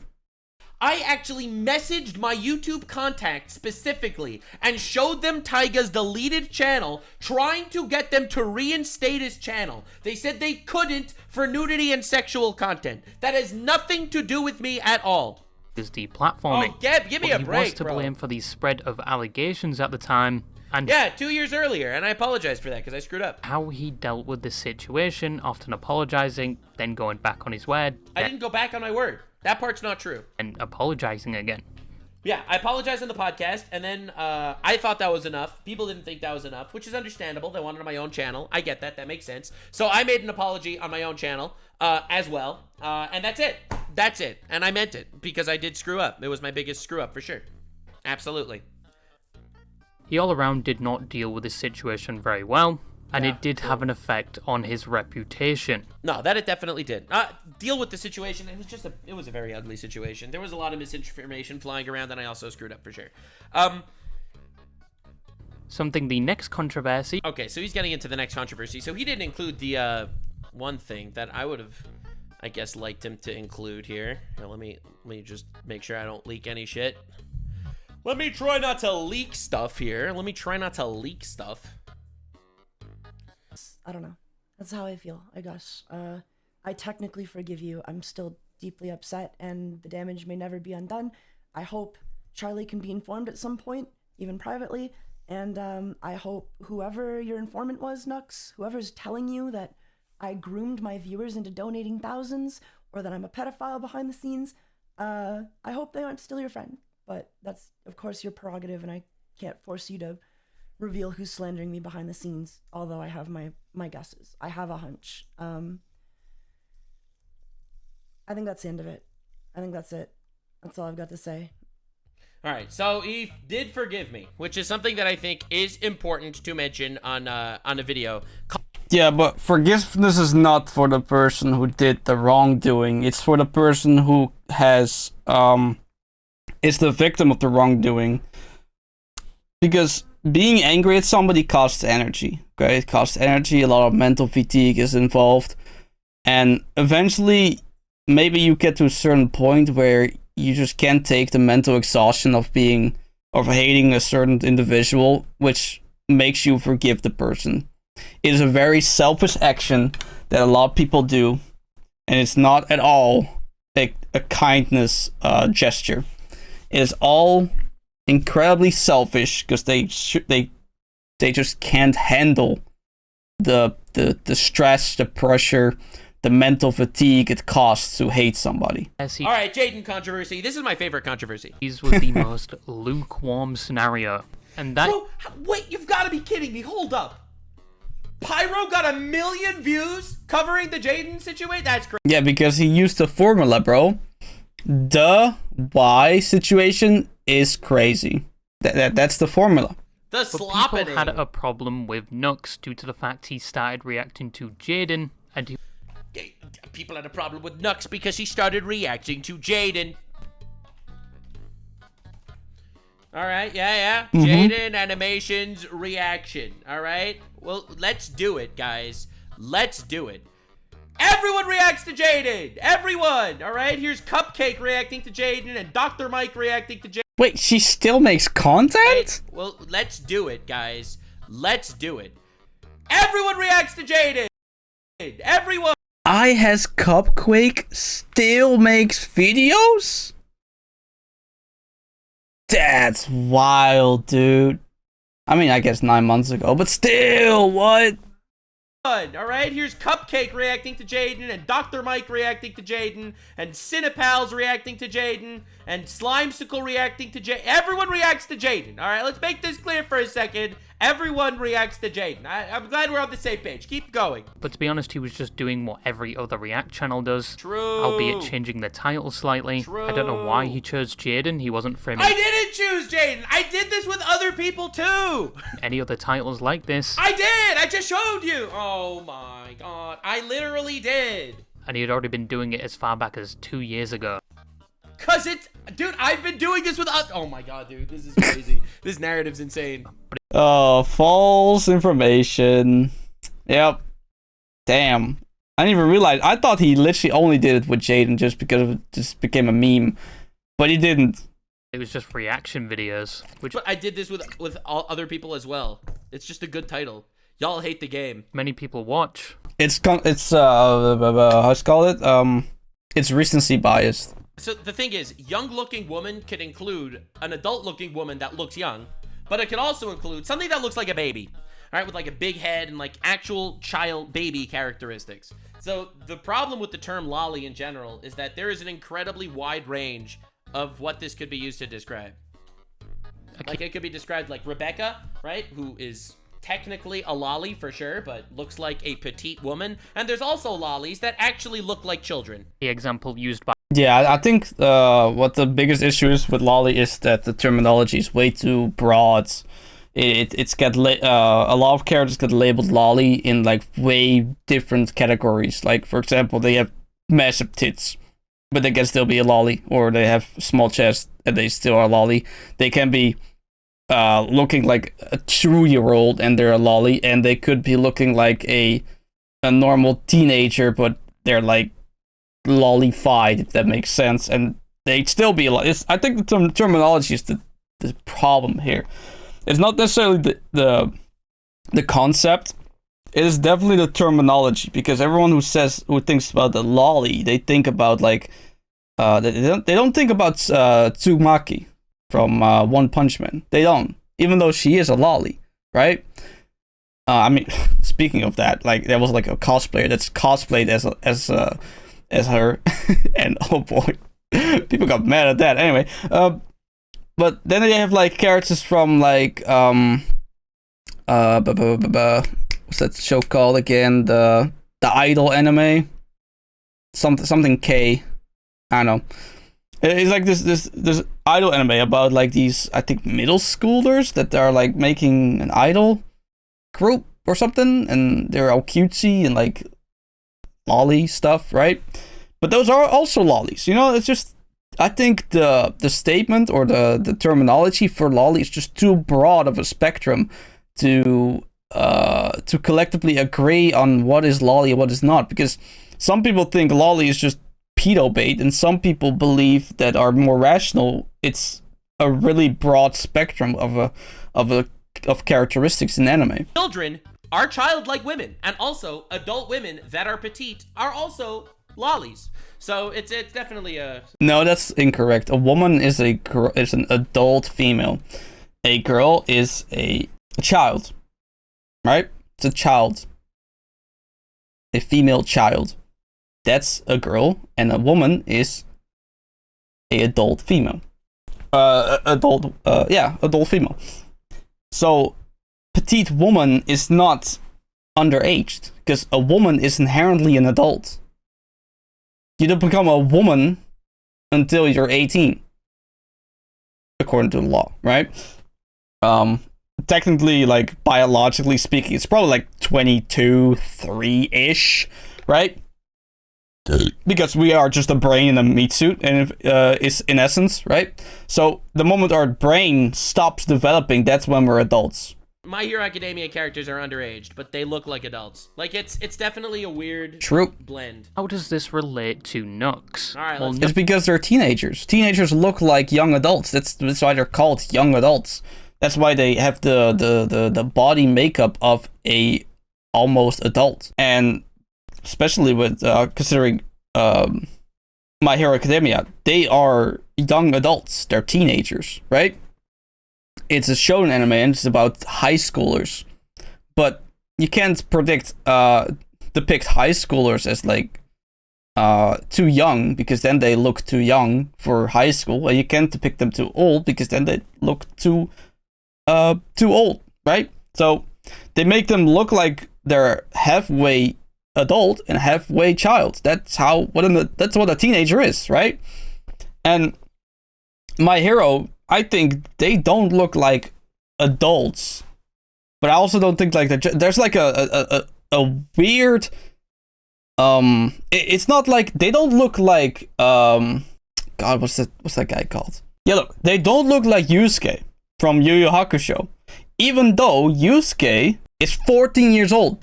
I actually messaged my YouTube contact specifically and showed them Tyga's deleted channel, trying to get them to reinstate his channel. They said they couldn't for nudity and sexual content. That has nothing to do with me at all. Is deplatforming. Oh, Geb, give me a He break, was to bro. blame for the spread of allegations at the time, and Yeah, 2 years earlier, and I apologize for that because I screwed up. how he dealt with the situation, often apologizing, then going back on his word, I didn't go back on my word. That part's not true. and apologizing again. Yeah, I apologized on the podcast, and then I thought that was enough. People didn't think that was enough, which is understandable. They wanted on my own channel. I get that. That makes sense. So I made an apology on my own channel as well, and that's it. That's it. And I meant it because I did screw up. It was my biggest screw up for sure. Absolutely. He all around did not deal with the situation very well, And Yeah, it did have an effect on his reputation. No, that it definitely did. Deal with the situation. It was a very ugly situation. There was a lot of misinformation flying around, and I also screwed up for sure. Something the next controversy. Okay, so he's getting into the next controversy. So he didn't include the one thing that I would have, I guess, liked him to include here. Now, let me just make sure I don't leak any shit. Let me try not to leak stuff here. I don't know. That's how I feel, I guess. I technically forgive you. I'm still deeply upset, and the damage may never be undone. I hope Charlie can be informed at some point, even privately, and I hope whoever your informant was, Nux, whoever's telling you that I groomed my viewers into donating thousands, or that I'm a pedophile behind the scenes, I hope they aren't still your friend. But that's, of course, your prerogative, and I can't force you to reveal who's slandering me behind the scenes, although I have my guesses. I have a hunch. I think that's the end of it. I think that's it. That's all I've got to say. All right, so he did forgive me, which is something that I think is important to mention on a video. Yeah, but forgiveness is not for the person who did the wrongdoing. It's for the person who has is the victim of the wrongdoing. Because being angry at somebody costs energy. Okay, it costs energy. A lot of mental fatigue is involved, and eventually, maybe you get to a certain point where you just can't take the mental exhaustion of hating a certain individual, which makes you forgive the person. It is a very selfish action that a lot of people do, and it's not at all a kindness gesture. It is all incredibly selfish because they just can't handle the stress, the pressure, the mental fatigue it costs to hate somebody. All right, Jaden controversy. This is my favorite controversy. These was the most lukewarm scenario, and that. Bro, wait, you've got to be kidding me! Hold up. Pyro got 1 million views covering the Jaden situation? That's crazy. Yeah, because he used the formula, bro. The why situation is crazy. That's the formula. The But sloppening. people had a problem with Nux due to the fact he started reacting to Jaden, and he People had a problem with Nux because he started reacting to Jaden. Alright, yeah. Jaden Animations reaction. Alright? Well, let's do it, guys. Let's do it. Everyone reacts to Jaden! Everyone! Alright? Here's Cupcake reacting to Jaden and Dr. Mike reacting to Jaden. Wait, she still makes content? Well, let's do it, guys. Let's do it. Everyone reacts to Jaden! Everyone! I has Cupquake still makes videos? That's wild, dude. I mean, I guess 9 months ago, but still, what? Alright, here's Cupcake reacting to Jaden, and Dr. Mike reacting to Jaden, and Cinepals reacting to Jaden, and Slimesicle reacting to Jaden. Everyone reacts to Jaden. Alright, let's make this clear for a second. Everyone reacts to Jaden. I'm glad we're on the same page. Keep going. But to be honest, he was just doing what every other React channel does. True. Albeit changing the title slightly. True. I don't know why he chose Jaden. He wasn't framing I didn't choose Jaden. I did this with other people too. any other titles like this. I did. I just showed you. Oh my god. I literally did. And he had already been doing it as far back as 2 years ago. Cause it's, dude, I've been doing this with oh my god, dude, this is crazy. This narrative's insane. Oh, false information. Yep. Damn. I didn't even realize. I thought he literally only did it with Jaden just because it just became a meme. But he didn't. It was just reaction videos. Which But I did this with all other people as well. It's just a good title. Y'all hate the game. many people watch. How's it called? It's recency biased. So the thing is, young-looking woman can include an adult-looking woman that looks young, but it can also include something that looks like a baby, all right, with like a big head and like actual child baby characteristics. So the problem with the term lolly in general is that there is an incredibly wide range of what this could be used to describe. Like it could be described like Rebecca, right, who is technically a lolly for sure, but looks like a petite woman. And there's also lollies that actually look like children. The example used by Yeah, I think what the biggest issue is with lolly is that the terminology is way too broad. it's got a lot of characters get labeled lolly in like way different categories. Like for example, they have massive tits, but they can still be a lolly, or they have small chest and they still are lolly. They can be looking like a 2-year-old and they're a lolly, and they could be looking like a normal teenager, but they're like lollified, if that makes sense, and they'd still be a lolly. I think the terminology is the problem here. It's not necessarily the concept. It is definitely the terminology, because everyone who thinks about the lolly, they think about like they don't think about Tsumaki from One Punch Man. They don't, even though she is a lolly, right? I mean, speaking of that, like there was like a cosplayer that's cosplayed as her, and oh boy, people got mad at that. Anyway, but then they have like characters from like what's that show called again? The idol anime, something K. I don't know. It's like this idol anime about like these, I think, middle schoolers that are like making an idol group or something, and they're all cutesy and like lolly stuff, right? But those are also lollies, you know. It's just, I think the statement or the terminology for lolly is just too broad of a spectrum to collectively agree on what is lolly and what is not, because some people think lolly is just pedo bait, and some people believe that are more rational. It's a really broad spectrum of characteristics in anime. Children are childlike women, and also adult women that are petite are also lollies. So it's definitely a... No, that's incorrect. A woman is an adult female. A girl is a child, right? It's a child. A female child. That's a girl, and a woman is a adult female. Adult female. So, petite woman is not underaged, because a woman is inherently an adult. You don't become a woman until you're 18, according to the law, right? Technically, like, biologically speaking, it's probably like 22, 3-ish, right? Because we are just a brain in a meat suit, and is in essence, right? So the moment our brain stops developing, that's when we're adults. My Hero Academia characters are underaged, but they look like adults. Like it's definitely a weird blend. How does this relate to Nux? All right, it's because they're teenagers. Teenagers look like young adults. That's why they're called young adults. That's why they have the body makeup of a almost adult. And especially with considering My Hero Academia, they are young adults. They're teenagers, right? It's a shonen anime, and it's about high schoolers. But you can't depict high schoolers as like too young, because then they look too young for high school, and you can't depict them too old, because then they look too old, right? So they make them look like they're halfway adult and halfway child. That's what a teenager is, right? And My Hero, I think they don't look like adults, but I also don't think like there's like a weird it's not like they don't look like God, what's that guy called? Yeah, look, they don't look like Yusuke from Yu Yu Hakusho, even though Yusuke is 14 years old.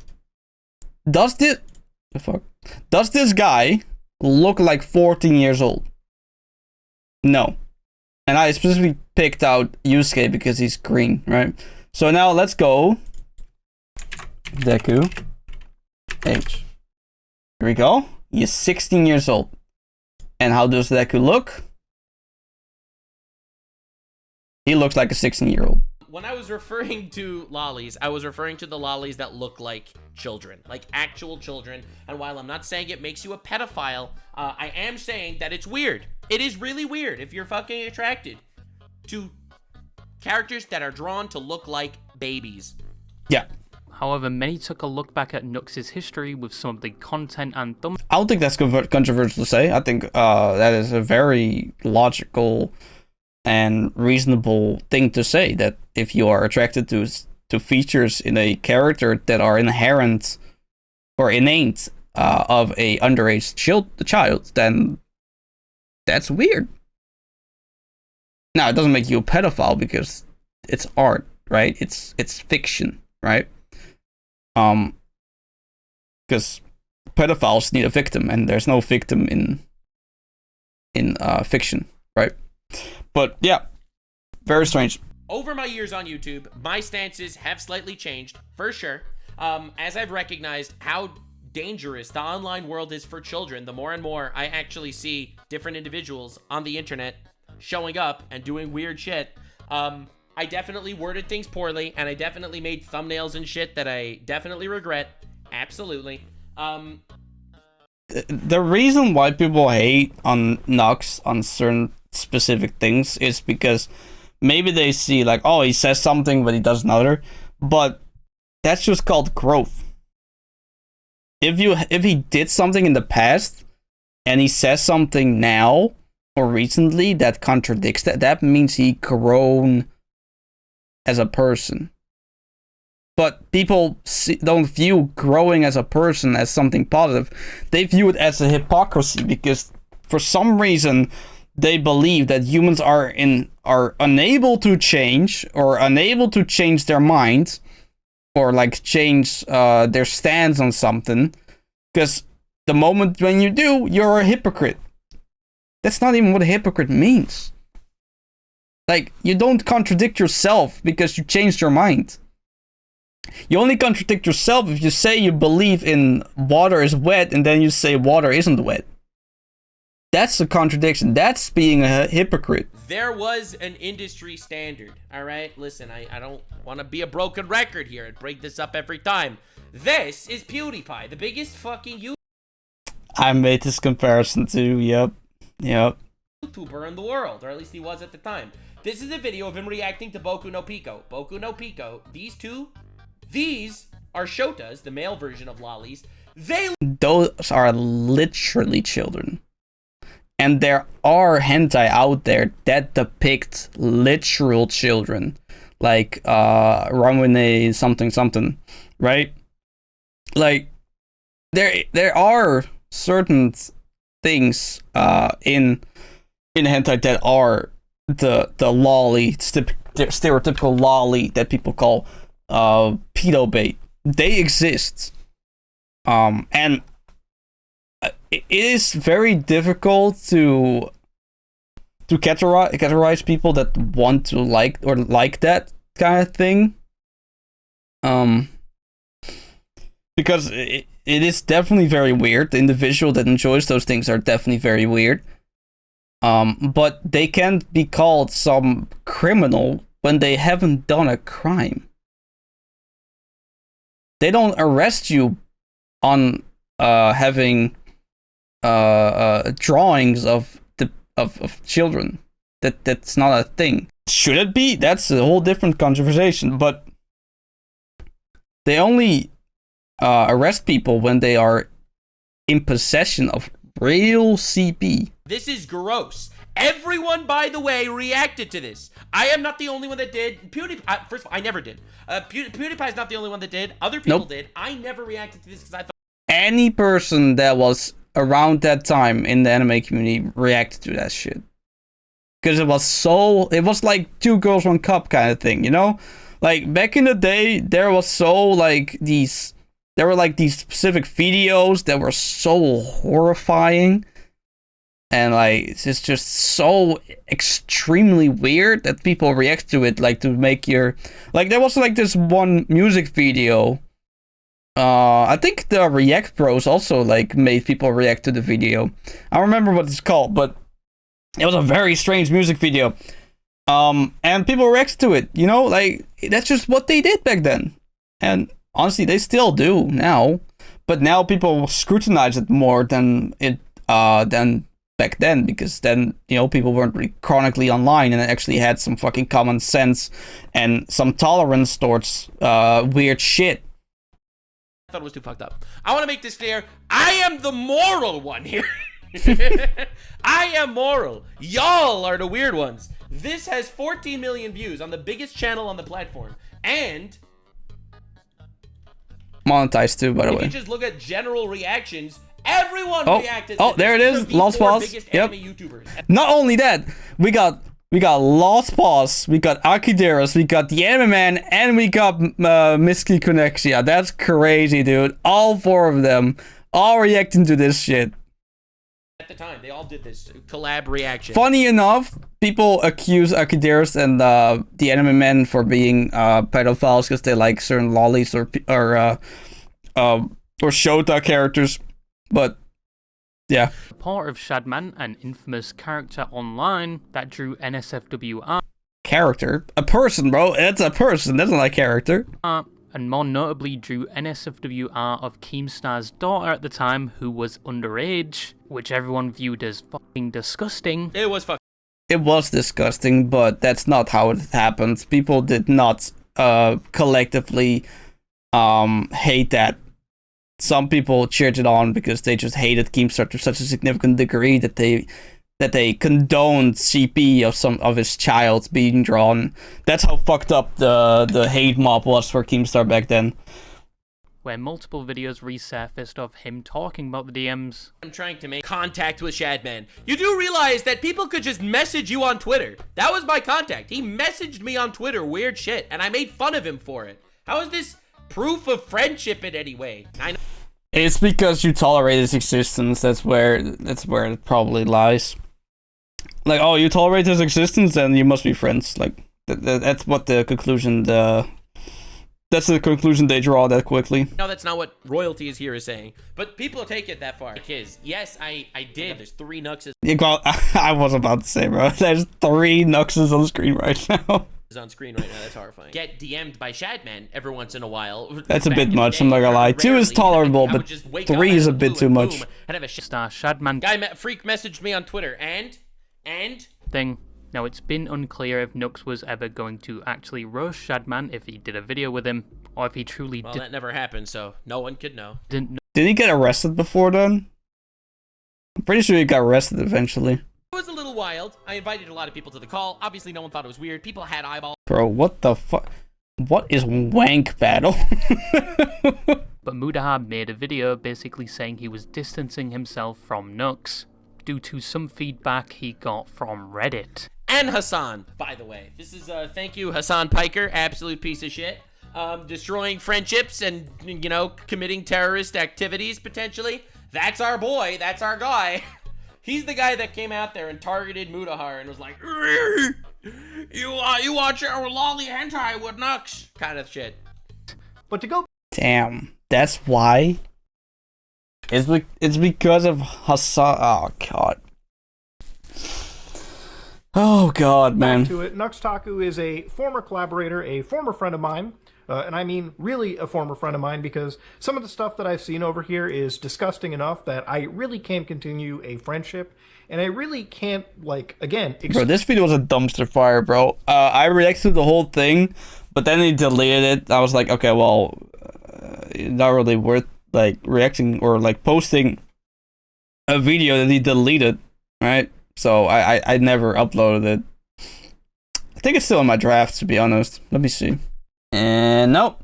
Does this guy look like 14 years old? No. And I specifically picked out Yusuke because he's green, right? So now let's go Deku H. Here we go. He is 16 years old. And how does Deku look? He looks like a 16-year-old. When I was referring to lollies, I was referring to the lollies that look like children, like actual children. And while I'm not saying it makes you a pedophile, I am saying that it's weird. It is really weird if you're fucking attracted to characters that are drawn to look like babies. Yeah. However, many took a look back at Nux's history with some of the content and thumbs. I don't think that's controversial to say. I think that is a very logical and reasonable thing to say, that if you are attracted to features in a character that are inherent or innate of a underage child, then that's weird. Now, it doesn't make you a pedophile because it's art, right? It's fiction, right? Because pedophiles need a victim, and there's no victim in fiction, right? But yeah, very strange. Over my years on YouTube, my stances have slightly changed, for sure. As I've recognized how dangerous the online world is for children, the more and more I actually see different individuals on the internet showing up and doing weird shit. I definitely worded things poorly, and I definitely made thumbnails and shit that I definitely regret. Absolutely. The reason why people hate on Nux on certain specific things is because maybe they see like, oh, he says something but he does another, but that's just called growth. If he did something in the past and he says something now or recently that contradicts that means he grown as a person. But people don't view growing as a person as something positive. They view it as a hypocrisy because for some reason they believe that humans are unable to change or unable to change their minds or like change their stance on something, because the moment when you do, you're a hypocrite. That's not even what a hypocrite means. Like, you don't contradict yourself because you changed your mind. You only contradict yourself if you say you believe in water is wet and then you say water isn't wet. That's a contradiction. That's being a hypocrite. There was an industry standard, all right? Listen, I don't want to be a broken record here and break this up every time. This is PewDiePie, the biggest fucking I made this comparison too, yep. YouTuber in the world, or at least he was at the time. This is a video of him reacting to Boku no Pico. Boku no Pico, these are Shotas, the male version of lollies. Those are literally children. And there are hentai out there that depict literal children. Like, Ramune something, right? Like, there are certain things in hentai that are the lolly, stereotypical lolly that people call pedo bait. They exist. And it is very difficult to categorize people that want to like that kind of thing. Because it is definitely very weird. The individual that enjoys those things are definitely very weird. But they can't be called some criminal when they haven't done a crime. They don't arrest you on having drawings of children. That's not a thing. Should it be? That's a whole different conversation. But they only arrest people when they are in possession of real CP. This is gross. Everyone, by the way, reacted to this. I am not the only one that did. PewDiePie, first of all, I never did. PewDiePie's not the only one that did. Other people did. I never reacted to this because I thought any person that was around that time in the anime community reacted to that shit. Because it was like Two Girls, One Cup kind of thing, you know? Like, back in the day, there were these specific videos that were so horrifying. And, like, it's just so extremely weird that people react to it, like, to make your... Like, there was, like, this one music video. I think the React Bros also, like, made people react to the video. I don't remember what it's called, but it was a very strange music video. And people reacted to it, you know? Like, that's just what they did back then. And, honestly, they still do now. But now people scrutinize it more than back then, because then, you know, people weren't really chronically online and actually had some fucking common sense and some tolerance towards weird shit. I thought it was too fucked up. I want to make this clear. I am the moral one here. I am moral. Y'all are the weird ones. This has 14 million views on the biggest channel on the platform. And monetized too, by the if way. you just look at general reactions, everyone reacted to oh, there it this. is. These are the Lost four Pause. biggest Yep. anime YouTubers. Not only that, we got Lost Pause, we got Akideras, we got the Anime Man, and we got Misky Connexia. That's crazy, dude. All four of them all reacting to this shit. At the time, they all did this collab reaction. Funny enough, people accuse Akideras and the Anime Men for being pedophiles because they like certain lollies or Shota characters, but yeah. Part of Shadman, an infamous character online that drew NSFWR. Character? A person, bro. It's a person. That's not a character. And more notably drew NSFWR of Keemstar's daughter at the time, who was underage, which everyone viewed as fucking disgusting. It was fucking. It was disgusting, but that's not how it happened. People did not collectively hate that. Some people cheered it on because they just hated Keemstar to such a significant degree that they condoned CP of some of his child being drawn. That's how fucked up the hate mob was for Keemstar back then. Where multiple videos resurfaced of him talking about the DMs. I'm trying to make contact with Shadman. You do realize that people could just message you on Twitter. That was my contact. He messaged me on Twitter, weird shit, and I made fun of him for it. How is this proof of friendship in any way? I know. It's because you tolerate his existence. That's where it probably lies. Like, oh, you tolerate his existence, then you must be friends. Like, that's what the conclusion. That's the conclusion they draw that quickly. No, that's not what royalty is here is saying. But people take it that far. Kids, yes, I did. There's 3 Nuxes I was about to say, bro. There's 3 Nuxes on screen right now. on screen right now. That's horrifying. Get DM'd by Shadman every once in a while. That's a bit much. I'm not gonna lie. 2 is tolerable, but 3 is a bit too much. I'd have a Star Shadman freak messaged me on Twitter and thing. Now, it's been unclear if Nux was ever going to actually roast Shadman if he did a video with him, or if he truly that never happened, so no one could know. Didn't Did he get arrested before then? I'm pretty sure he got arrested eventually. It was a little wild. I invited a lot of people to the call. Obviously, no one thought it was weird. People had eyeballs. Bro, what the fuck? What is wank battle? But Mudahar made a video basically saying he was distancing himself from Nux due to some feedback he got from Reddit. And Hassan, by the way. This is, thank you, Hassan Piker, absolute piece of shit. Destroying friendships and, you know, committing terrorist activities, potentially. That's our boy. That's our guy. He's the guy that came out there and targeted Mudahar and was like, you watch our lolly hentai with Nux, kind of shit. But to go... Damn, that's why? It's because of Hassan. Oh, God. Oh, God, man. Back to it, NuxTaku is a former collaborator, a former friend of mine. And I mean really a former friend of mine, because some of the stuff that I've seen over here is disgusting enough that I really can't continue a friendship. And I really can't, like, again... Bro, this video was a dumpster fire, bro. I reacted to the whole thing, but then he deleted it. I was like, okay, well, not really worth, like, reacting or, like, posting a video that he deleted, right? So I never uploaded it. I think it's still in my drafts, to be honest. Let me see. And nope.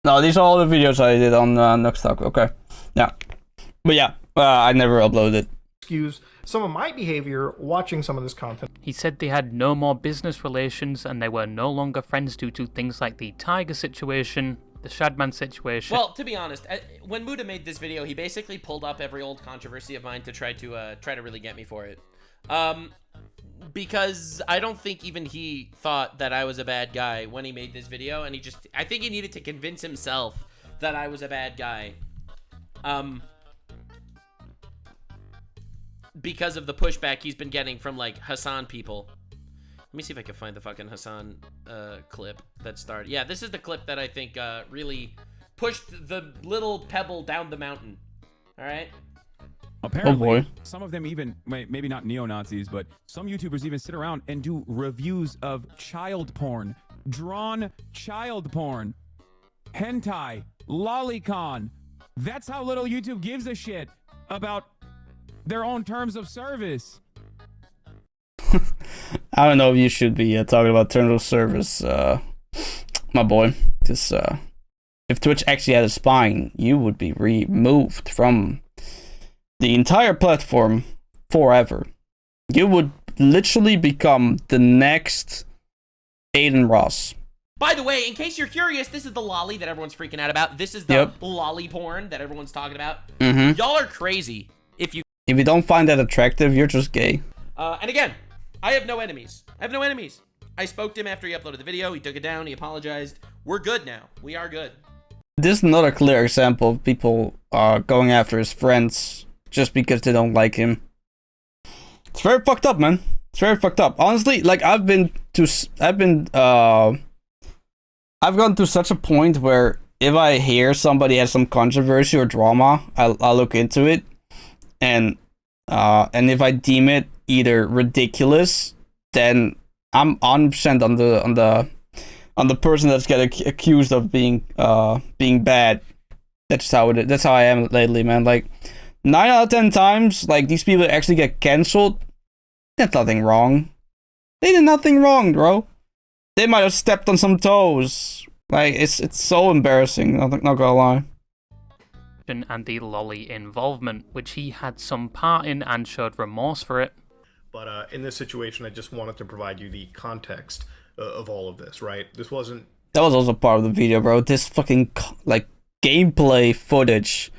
No, these are all the videos I did on NuxTaku. Okay. Yeah. But yeah, I never uploaded it. Excuse some of my behavior watching some of this content. He said they had no more business relations and they were no longer friends due to things like the Tiger situation, the Shadman situation. Well, to be honest, when Muda made this video, he basically pulled up every old controversy of mine to try to really get me for it. Because I don't think even he thought that I was a bad guy when he made this video, and I think he needed to convince himself that I was a bad guy. Because of the pushback he's been getting from, like, Hassan people. Let me see if I can find the fucking Hassan clip that started. Yeah, this is the clip that I think really pushed the little pebble down the mountain. All right? Apparently, some of them even, maybe not neo-Nazis, but some YouTubers even sit around and do reviews of child porn. Drawn child porn. Hentai. Lolicon. That's how little YouTube gives a shit about their own terms of service. I don't know if you should be talking about terms of service, my boy. Because if Twitch actually had a spine, you would be removed from the entire platform forever. You would literally become the next Aiden Ross. By the way, in case you're curious, this is the lolly that everyone's freaking out about. This is the lolly porn that everyone's talking about. Y'all are crazy if you don't find that attractive, you're just gay. And again, I have no enemies. I spoke to him after he uploaded the video. He took it down. He apologized. We're good now. We are good. This is another clear example of people going after his friends just because they don't like him. It's very fucked up, man. It's very fucked up. Honestly, like I've gone to such a point where if I hear somebody has some controversy or drama, I'll look into it, and if I deem it either ridiculous, then I'm 100% on the person that's getting accused of being bad. That's how it is. That's how I am lately, man. Like 9 out of 10 times, like these people actually get cancelled. There's nothing wrong. They did nothing wrong, bro. They might have stepped on some toes. Like it's so embarrassing. Not gonna lie. And the lolly involvement, which he had some part in and showed remorse for it. But in this situation, I just wanted to provide you the context of all of this, right? This wasn't... That was also part of the video, bro. This fucking, like, gameplay footage.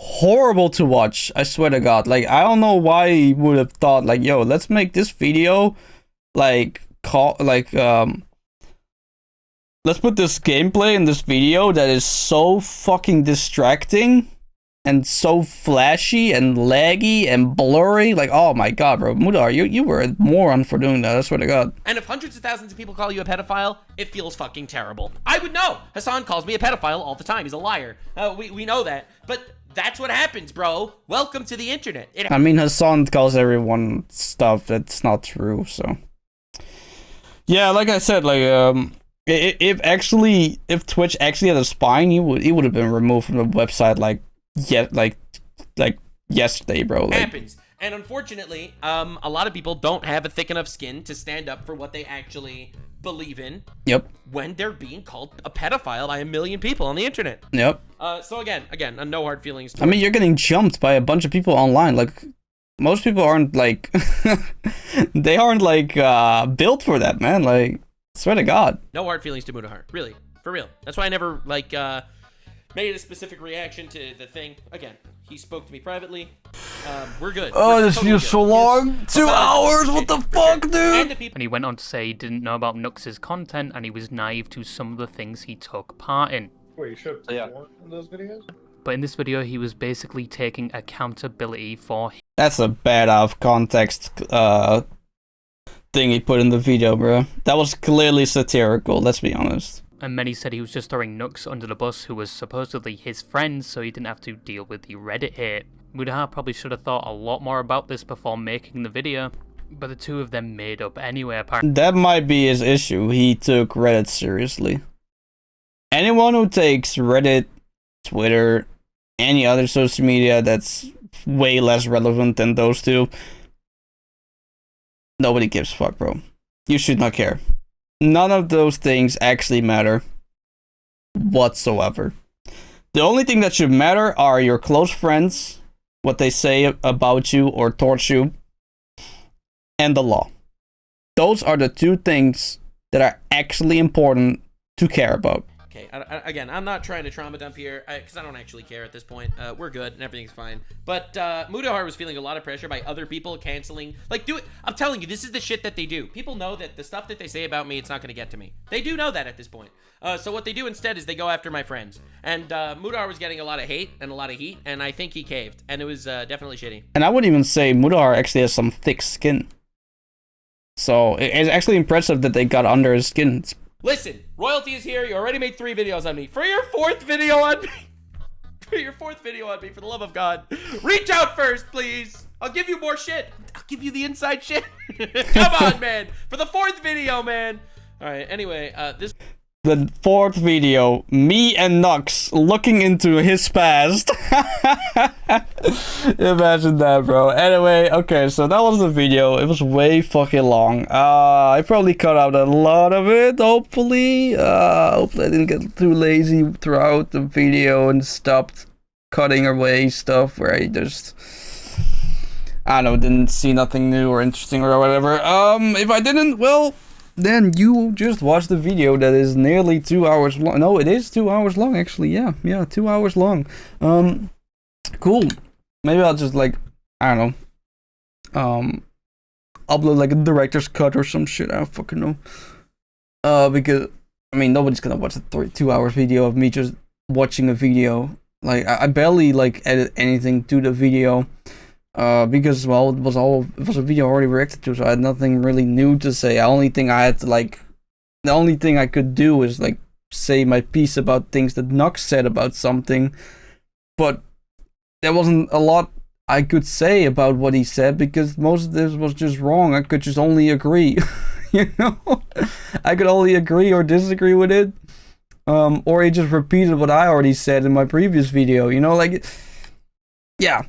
Horrible to watch, I swear to God. Like, I don't know why he would have thought, like, yo, let's make this video, like, let's put this gameplay in this video that is so fucking distracting and so flashy and laggy and blurry. Like, oh my God, bro. Mudar, you were a moron for doing that, I swear to God. And if hundreds of thousands of people call you a pedophile, it feels fucking terrible. I would know. Hassan calls me a pedophile all the time. He's a liar. We know that. But that's what happens, bro. Welcome to the internet. I mean, Hassan calls everyone stuff that's not true, so. Yeah, like I said, like, if Twitch actually had a spine, he would have been removed from the website, like yesterday, bro. Like, happens. And unfortunately, a lot of people don't have a thick enough skin to stand up for what they actually believe in. Yep. When they're being called a pedophile by a million people on the internet. Yep. So again, no hard feelings. I mean, you're getting jumped by a bunch of people online. Like, most people aren't like, they aren't like built for that, man. Like, swear to God. No hard feelings to Mudahar. Really, for real. That's why I never like made a specific reaction to the thing. Again, he spoke to me privately. We're good. Oh, We're this totally feels good. so long. 2 hours? What the fuck, dude? And he went on to say he didn't know about Nux's content and he was naive to some of the things he took part in. Wait, you showed more in those videos? But in this video, he was basically taking accountability for... That's a bad out of context thing he put in the video, bro. That was clearly satirical, let's be honest. And many said he was just throwing Nux under the bus, who was supposedly his friend, so he didn't have to deal with the Reddit hate. Mudahar probably should have thought a lot more about this before making the video, but the two of them made up anyway, apparently. That might be his issue. He took Reddit seriously. Anyone who takes Reddit, Twitter, any other social media that's way less relevant than those two, nobody gives a fuck, bro. You should not care. None of those things actually matter whatsoever. The only thing that should matter are your close friends, what they say about you or towards you, and the law. Those are the two things that are actually important to care about. Okay, again, I'm not trying to trauma dump here, because I don't actually care at this point. We're good, and everything's fine. But Mudahar was feeling a lot of pressure by other people canceling. Like, I'm telling you, this is the shit that they do. People know that the stuff that they say about me, it's not going to get to me. They do know that at this point. So what they do instead is they go after my friends. And Mudahar was getting a lot of hate and a lot of heat, and I think he caved. And it was definitely shitty. And I wouldn't even say Mudahar actually has some thick skin. So it's actually impressive that they got under his skin. Listen, royalty is here. You already made 3 videos on me. For your 4th video on me, for the love of God, reach out first, please. I'll give you more shit. I'll give you the inside shit. Come on, man. For the 4th video, man. All right. Anyway, this. the 4th video, me and Nux looking into his past. Imagine that, bro. Anyway, okay, so that was the video. It was way fucking long. I probably cut out a lot of it, hopefully. Hopefully I didn't get too lazy throughout the video and stopped cutting away stuff where I just, I don't know, didn't see nothing new or interesting or whatever. If I didn't, well, then you just watched the video that is nearly 2 hours long. No, it is 2 hours long, actually. Yeah, 2 hours long. Cool. Maybe I'll just, like, I don't know, upload like a director's cut or some shit. I don't fucking know. Because, I mean, nobody's gonna watch a 2 hour video of me just watching a video. Like, I barely, like, edit anything to the video. Because, well, it was a video already reacted to, so I had nothing really new to say. The only thing I could do is, like, say my piece about things that Nux said about something, but there wasn't a lot I could say about what he said, because most of this was just wrong. I could just only agree, you know? I could only agree or disagree with it, or he just repeated what I already said in my previous video, you know, like, yeah.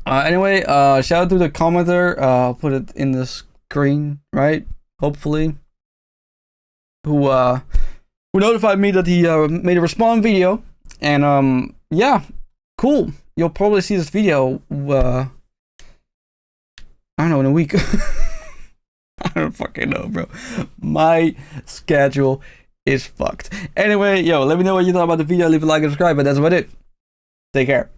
Anyway, shout out to the commenter, I'll put it in the screen, right? Hopefully. Who notified me that he made a respawn video. And yeah, cool. You'll probably see this video I don't know, in a week. I don't fucking know, bro. My schedule is fucked. Anyway, yo, let me know what you thought about the video. Leave a like and subscribe, but that's about it. Take care.